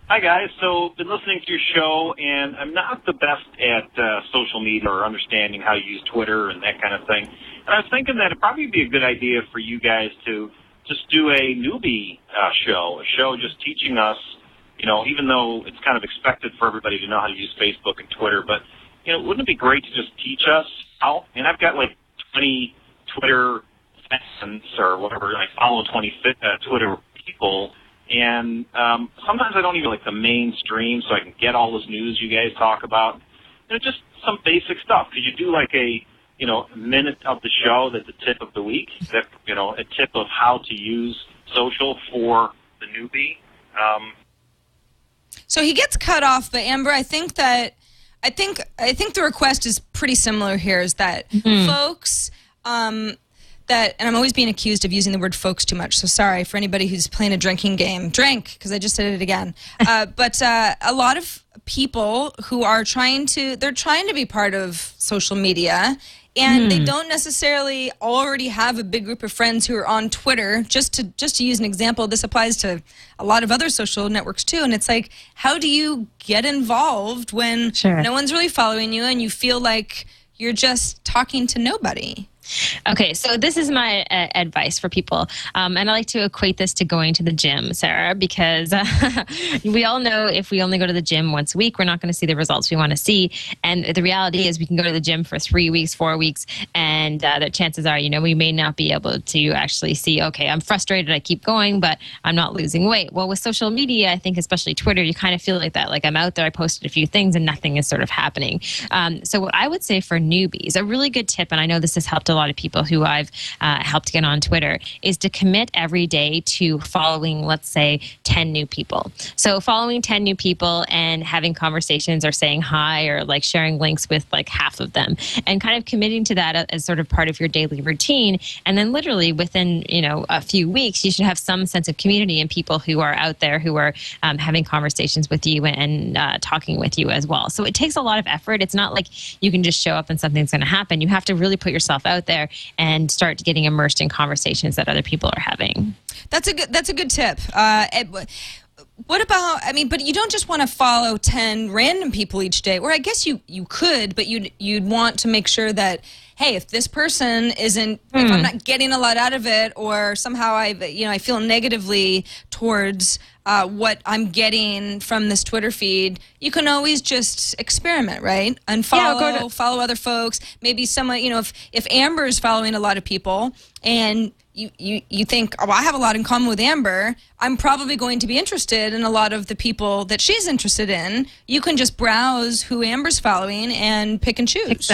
Hi guys. So been listening to your show, and I'm not the best at social media or understanding how to use Twitter and that kind of thing. And I was thinking that it'd probably be a good idea for you guys to just do a newbie show, a show just teaching us, even though it's kind of expected for everybody to know how to use Facebook and Twitter, but, wouldn't it be great to just teach us how? And I've got like 20 Twitter fans or whatever, I follow 20 Twitter people, and sometimes I don't even like the mainstream so I can get all this news you guys talk about. Just some basic stuff. Could you do like a minute of the show that's a tip of the week, that, a tip of how to use social for the newbie? So he gets cut off, but Amber, I think the request is pretty similar here, is that folks, and I'm always being accused of using the word folks too much, so sorry for anybody who's playing a drinking game. Drink, because I just said it again. But a lot of people who are trying to be part of social media, and they don't necessarily already have a big group of friends who are on Twitter. Just to use an example, this applies to a lot of other social networks too. And it's like, how do you get involved when no one's really following you and you feel like you're just talking to nobody? Okay, so this is my advice for people, and I like to equate this to going to the gym, Sarah, because we all know if we only go to the gym once a week, we're not going to see the results we want to see, and the reality is we can go to the gym for 3 weeks, 4 weeks, and the chances are, we may not be able to actually see, okay, I'm frustrated, I keep going, but I'm not losing weight. Well, with social media, I think especially Twitter, you kind of feel like that, like I'm out there, I posted a few things, and nothing is sort of happening. So what I would say for newbies, a really good tip, and I know this has helped a lot of people who I've helped get on Twitter, is to commit every day to following, let's say, 10 new people. So following 10 new people and having conversations or saying hi or like sharing links with like half of them, and kind of committing to that as sort of part of your daily routine. And then literally within, a few weeks, you should have some sense of community and people who are out there who are having conversations with you and talking with you as well. So it takes a lot of effort. It's not like you can just show up and something's going to happen. You have to really put yourself out there and start getting immersed in conversations that other people are having. That's a good tip. What about, but you don't just want to follow 10 random people each day, or I guess you could, but you'd want to make sure that, hey, if this person isn't, if I'm not getting a lot out of it, or somehow I feel negatively towards what I'm getting from this Twitter feed, you can always just experiment, right? And follow other folks. Maybe someone, if Amber is following a lot of people and you think, oh, I have a lot in common with Amber, I'm probably going to be interested interested in a lot of the people that she's interested in, you can just browse who Amber's following and pick and choose.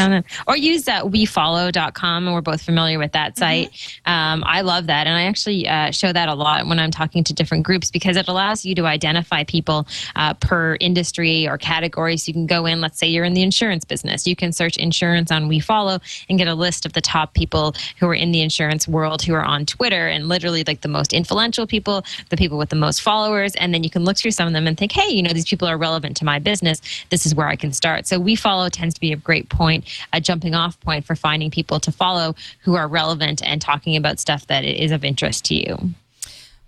Or use wefollow.com, and we're both familiar with that site. I love that, and I actually show that a lot when I'm talking to different groups, because it allows you to identify people per industry or category. So you can go in, let's say you're in the insurance business, you can search insurance on WeFollow and get a list of the top people who are in the insurance world who are on Twitter, and literally like the most influential people, the people with the most followers, and then you can look through some of them and think, hey, you know, these people are relevant to my business. This is where I can start. So WeFollow tends to be a great point, a jumping off point for finding people to follow who are relevant and talking about stuff that is of interest to you.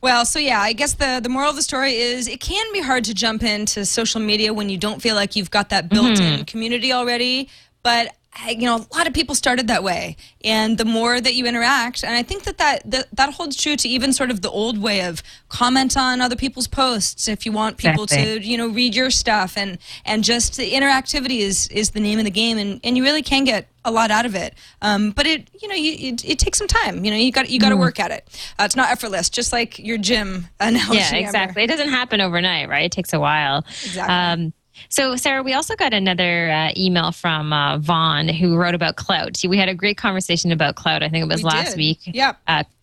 Well, so yeah, I guess the moral of the story is it can be hard to jump into social media when you don't feel like you've got that built-in community already, but you know, a lot of people started that way, and the more that you interact, and I think that holds true to even sort of the old way of comment on other people's posts if you want people to, you know, read your stuff, and just the interactivity is the name of the game, and you really can get a lot out of it. But it, you know, it takes some time. You know, you got to work at it. It's not effortless, just like your gym analogy. Yeah, exactly. It doesn't happen overnight, right? It takes a while. Exactly. So, Sarah, we also got another email from Vaughn, who wrote about Clout. See, we had a great conversation about Clout. I think it was last week. Yep.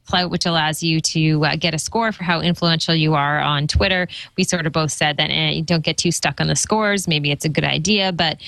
Clout, which allows you to get a score for how influential you are on Twitter. We sort of both said that you don't get too stuck on the scores. Maybe it's a good idea, but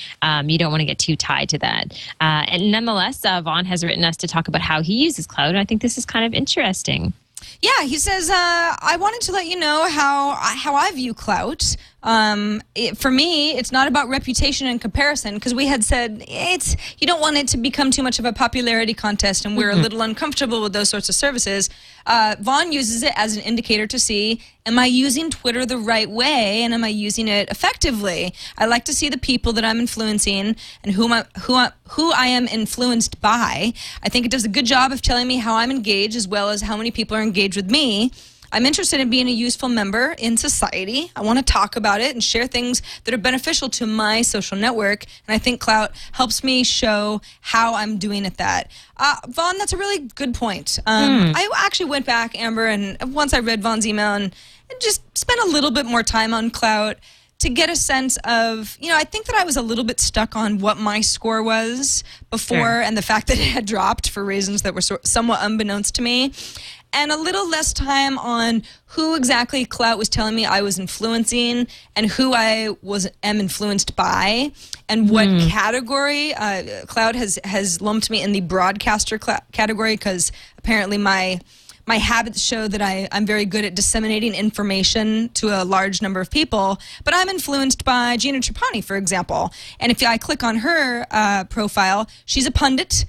you don't want to get too tied to that. And nonetheless, Vaughn has written us to talk about how he uses Clout, and I think this is kind of interesting. Yeah, he says, I wanted to let you know how I view Clout. For me, it's not about reputation and comparison, because we had said you don't want it to become too much of a popularity contest, and we're a little uncomfortable with those sorts of services. Vaughn uses it as an indicator to see, am I using Twitter the right way, and am I using it effectively? I like to see the people that I'm influencing and who I am influenced by. I think it does a good job of telling me how I'm engaged, as well as how many people are engaged with me. I'm interested in being a useful member in society. I want to talk about it and share things that are beneficial to my social network, and I think Clout helps me show how I'm doing at that. Vaughn, that's a really good point. I actually went back, Amber, and once I read Vaughn's email and just spent a little bit more time on Clout to get a sense of, you know, I think that I was a little bit stuck on what my score was before and the fact that it had dropped for reasons that were somewhat unbeknownst to me. And a little less time on who exactly Clout was telling me I was influencing and who I am influenced by, and what category. Clout has lumped me in the broadcaster category, because apparently my habits show that I'm very good at disseminating information to a large number of people, but I'm influenced by Gina Trapani, for example. And if I click on her profile, she's a pundit,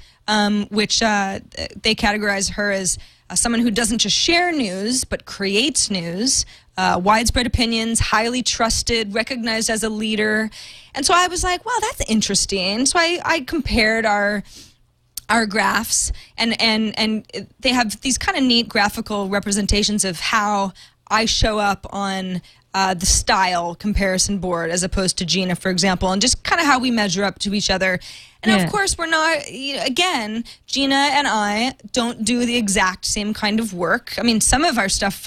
which they categorize her as someone who doesn't just share news, but creates news, widespread opinions, highly trusted, recognized as a leader. And so I was like, wow, that's interesting. So I compared our graphs, and they have these kind of neat graphical representations of how I show up on the style comparison board as opposed to Gina, for example, and just kind of how we measure up to each other. And of course, we're not, again, Gina and I don't do the exact same kind of work. I mean, some of our stuff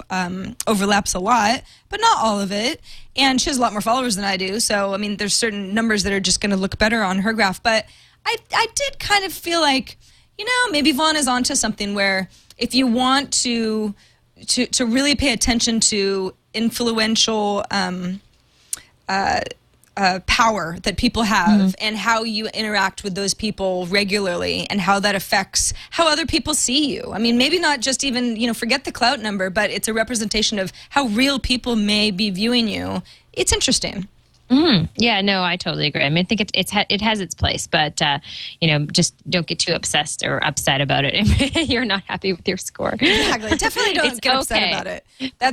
overlaps a lot, but not all of it. And she has a lot more followers than I do. So, I mean, there's certain numbers that are just going to look better on her graph. But I did kind of feel like, you know, maybe Vaughn is onto something, where if you want to really pay attention to influential power that people have, and how you interact with those people regularly, and how that affects how other people see you. I mean, maybe not just even, you know, forget the Clout number, but it's a representation of how real people may be viewing you. It's interesting. Yeah, no, I totally agree. I mean, I think it has its place, but you know, just don't get too obsessed or upset about it if you're not happy with your score. Exactly. Definitely don't get upset about it.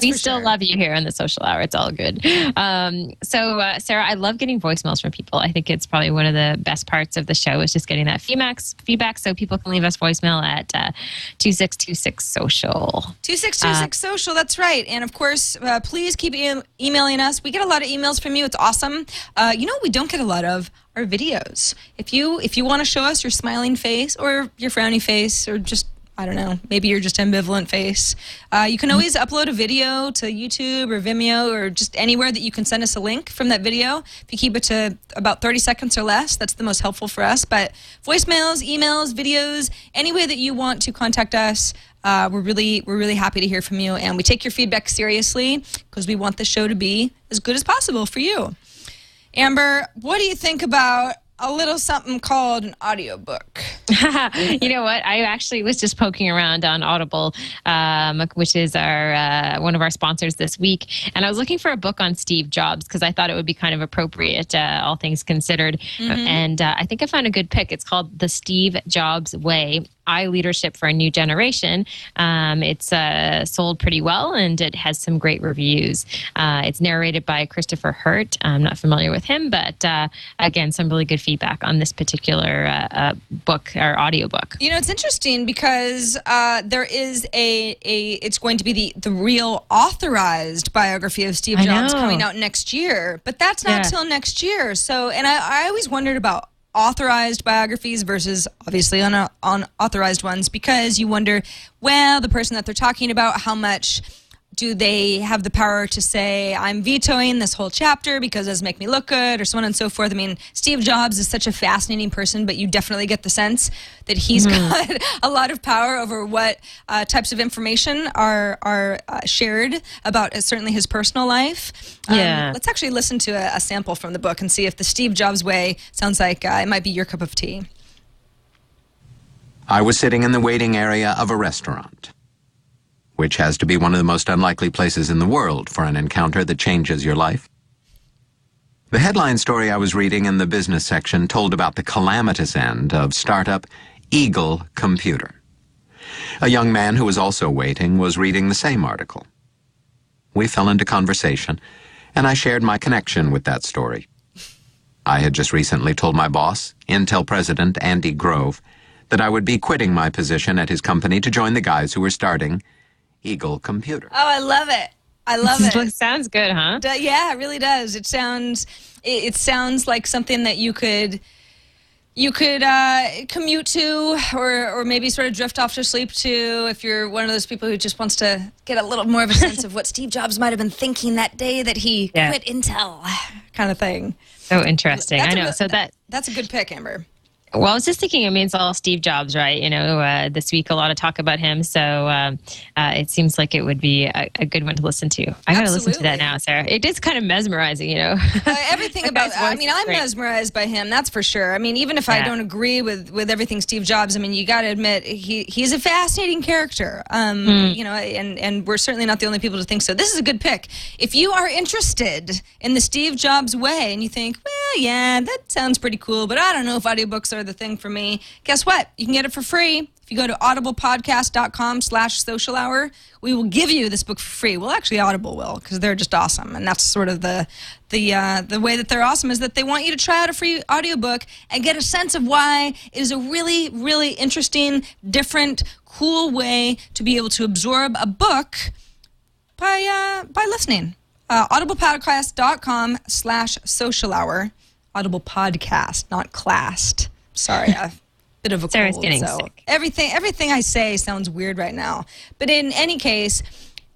We still love you here on the Social Hour. It's all good. So, Sarah, I love getting voicemails from people. I think it's probably one of the best parts of the show is just getting that feedback. So people can leave us voicemail at 2626-SOCIAL. 2626-SOCIAL, that's right. And of course, please keep emailing us. We get a lot of emails from you. It's awesome. You know what we don't get a lot of are videos. If you want to show us your smiling face or your frowny face or just I don't know, maybe you're just ambivalent face. You can always upload a video to YouTube or Vimeo or just anywhere that you can send us a link from that video. If you keep it to about 30 seconds or less, that's the most helpful for us. But voicemails, emails, videos, any way that you want to contact us, we're really happy to hear from you. And we take your feedback seriously because we want the show to be as good as possible for you. Amber, what do you think about a little something called an audiobook? You know what? I actually was just poking around on Audible, which is our one of our sponsors this week. And I was looking for a book on Steve Jobs because I thought it would be kind of appropriate, all things considered. And I think I found a good pick. It's called The Steve Jobs Way: Leadership for a New Generation. It's sold pretty well, and it has some great reviews. It's narrated by Christopher Hurt. I'm not familiar with him, but again, some really good feedback on this particular book or audiobook. You know, it's interesting because there is it's going to be the real authorized biography of Steve Jobs coming out next year, but that's not till next year. So, and I always wondered about authorized biographies versus obviously unauthorized ones, because you wonder, well, the person that they're talking about, how much do they have the power to say, I'm vetoing this whole chapter because it doesn't make me look good, or so on and so forth. I mean, Steve Jobs is such a fascinating person, but you definitely get the sense that he's got a lot of power over what types of information are shared about certainly his personal life. Let's actually listen to a sample from the book and see if The Steve Jobs Way sounds like it might be your cup of tea. I was sitting in the waiting area of a restaurant, which has to be one of the most unlikely places in the world for an encounter that changes your life. The headline story I was reading in the business section told about the calamitous end of startup Eagle Computer. A young man who was also waiting was reading the same article. We fell into conversation, and I shared my connection with that story. I had just recently told my boss, Intel President Andy Grove, that I would be quitting my position at his company to join the guys who were starting Eagle Computer. Oh, I love it. I love it. Sounds good, huh? Yeah, it really does. It sounds like something that you could commute to, or maybe sort of drift off to sleep to, if you're one of those people who just wants to get a little more of a sense of what Steve Jobs might have been thinking that day that he quit Intel, kind of thing. So interesting. I know. That's a good pick, Amber. Well, I was just thinking, I mean, it's all Steve Jobs, right? You know, this week, a lot of talk about him. So it seems like it would be a good one to listen to. I got to listen to that now, Sarah. It is kind of mesmerizing, you know. Everything about, I mean, I'm mesmerized by him, that's for sure. I mean, even if I don't agree with everything Steve Jobs, I mean, you got to admit, he's a fascinating character. You know, and we're certainly not the only people to think so. This is a good pick. If you are interested in the Steve Jobs way and you think, well, yeah, that sounds pretty cool, but I don't know if audiobooks are the thing for me, guess what? You can get it for free. If you go to audiblepodcast.com/social hour, we will give you this book for free. Well, actually, Audible will, because they're just awesome. And that's sort of the way that they're awesome, is that they want you to try out a free audiobook and get a sense of why it is a really, really interesting, different, cool way to be able to absorb a book by listening. Audiblepodcast.com/social hour. Audible podcast, not classed. Sorry, a bit of a Sarah's cold. getting So sick. everything I say sounds weird right now. But in any case,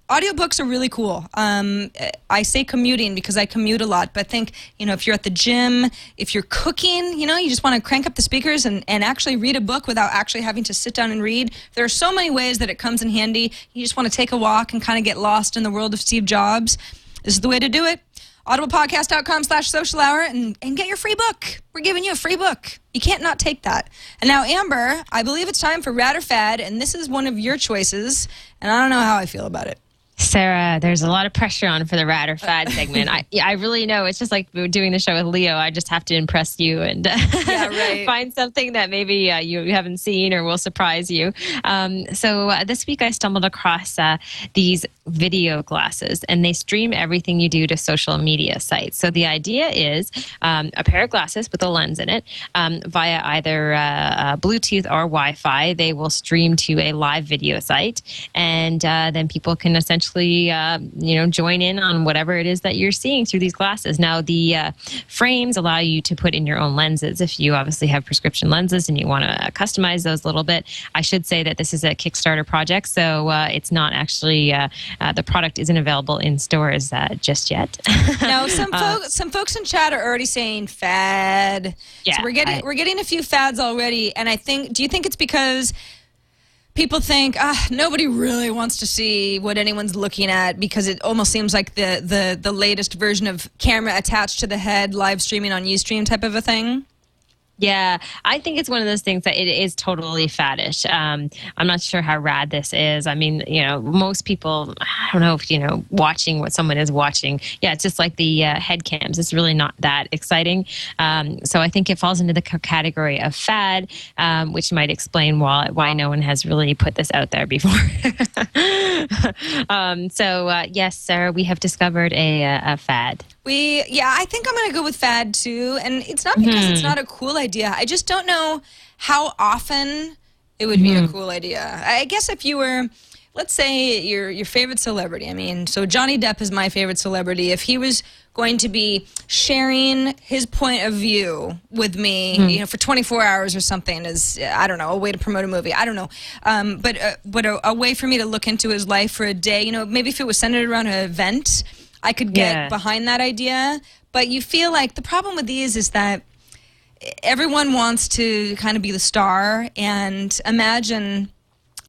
audiobooks are really cool. I say commuting because I commute a lot. But I think, you know, if you're at the gym, if you're cooking, you know, you just want to crank up the speakers and actually read a book without actually having to sit down and read. There are so many ways that it comes in handy. You just want to take a walk and kind of get lost in the world of Steve Jobs. This is the way to do it. audiblepodcast.com/social hour and get your free book. We're giving you a free book. You can't not take that. And now, Amber, I believe it's time for Rad or Fad, and this is one of your choices, and I don't know how I feel about it. Sarah, there's a lot of pressure on for the Rad or Fad segment. I really know. It's just like doing the show with Leo. I just have to impress you and find something that maybe you haven't seen or will surprise you. So this week I stumbled across these video glasses, and they stream everything you do to social media sites. So the idea is a pair of glasses with a lens in it via either Bluetooth or Wi-Fi. They will stream to a live video site, and then people can essentially join in on whatever it is that you're seeing through these glasses. Now, the frames allow you to put in your own lenses if you obviously have prescription lenses and you want to customize those a little bit. I should say that this is a Kickstarter project, so it's not actually the product isn't available in stores just yet. Now, some folks in chat are already saying fad. Yeah, so we're getting a few fads already, and do you think it's because people think nobody really wants to see what anyone's looking at, because it almost seems like the latest version of camera attached to the head, live streaming on Ustream type of a thing? Yeah, I think it's one of those things that it is totally faddish. I'm not sure how rad this is. I mean, most people, I don't know if, watching what someone is watching. Yeah, it's just like the head cams. It's really not that exciting. So I think it falls into the category of fad, which might explain why no one has really put this out there before. Yes, Sarah, we have discovered a fad. I think I'm going to go with fad too. And it's not because it's not a cool idea. I just don't know how often it would be a cool idea. I guess if you were, let's say, your favorite celebrity. I mean, so Johnny Depp is my favorite celebrity. If he was going to be sharing his point of view with me, for 24 hours or something, is, I don't know, a way to promote a movie. I don't know. But a way for me to look into his life for a day, maybe if it was centered around an event, I could get behind that idea. But you feel like the problem with these is that everyone wants to kind of be the star, and imagine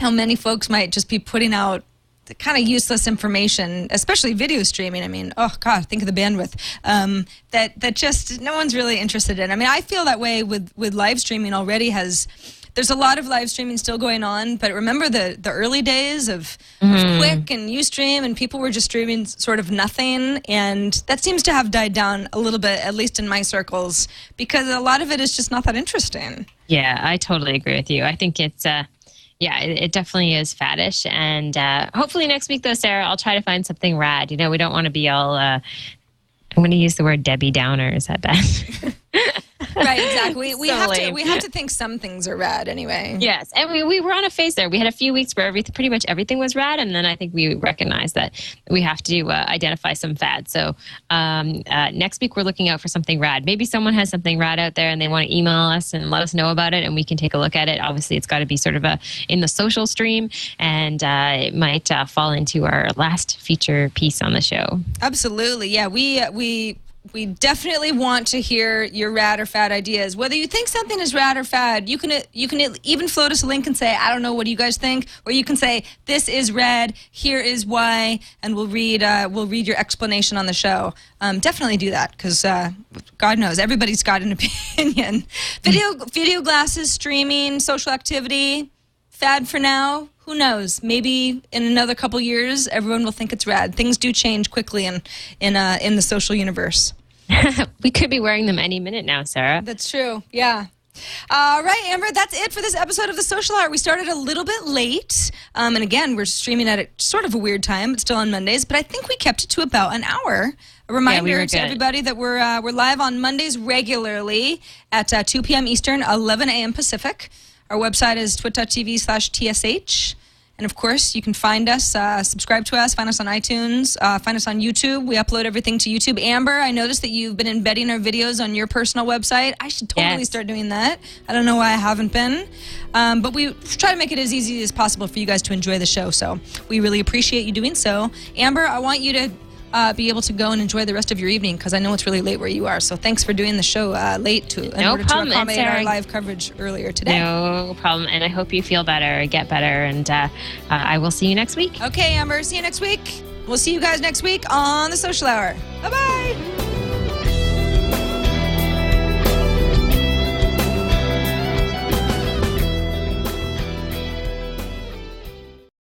how many folks might just be putting out the kind of useless information, especially video streaming. I mean, oh God, think of the bandwidth that just no one's really interested in. I mean, I feel that way with live streaming already. There's a lot of live streaming still going on, but remember the early days of Quick and Ustream, and people were just streaming sort of nothing, and that seems to have died down a little bit, at least in my circles, because a lot of it is just not that interesting. Yeah, I totally agree with you. I think it's it definitely is faddish, and hopefully next week though, Sarah, I'll try to find something rad. We don't want to be all I'm going to use the word Debbie Downer. Is that bad? Right, exactly. We have to think some things are rad anyway. Yes, and we were on a phase there. We had a few weeks where pretty much everything was rad, and then I think we recognized that we have to identify some fads. So next week we're looking out for something rad. Maybe someone has something rad out there and they want to email us and let us know about it, and we can take a look at it. Obviously, it's got to be sort of in the social stream, and it might fall into our last feature piece on the show. Absolutely, yeah. We definitely want to hear your rad or fad ideas. Whether you think something is rad or fad, you can even float us a link and say, I don't know, what do you guys think? Or you can say, this is rad, here is why, and we'll read your explanation on the show. Definitely do that, because God knows, everybody's got an opinion. Video glasses, streaming, social activity, fad for now. Who knows? Maybe in another couple years, everyone will think it's rad. Things do change quickly in the social universe. We could be wearing them any minute now, Sarah. That's true. Yeah. All right, Amber, that's it for this episode of The Social Hour. We started a little bit late, and again, we're streaming at sort of a weird time. It's still on Mondays, but I think we kept it to about an hour. A reminder to everybody that we're live on Mondays regularly at 2 p.m. Eastern, 11 a.m. Pacific. Our website is twit.tv/TSH. And of course, you can find us, subscribe to us, find us on iTunes, find us on YouTube. We upload everything to YouTube. Amber, I noticed that you've been embedding our videos on your personal website. I should totally start doing that. I don't know why I haven't been. But we try to make it as easy as possible for you guys to enjoy the show. So we really appreciate you doing so. Amber, I want you to be able to go and enjoy the rest of your evening, because I know it's really late where you are. So thanks for doing the show late in order to accommodate our live coverage earlier today. No problem. And I hope you feel better, get better, and I will see you next week. Okay, Amber, see you next week. We'll see you guys next week on The Social Hour. Bye-bye.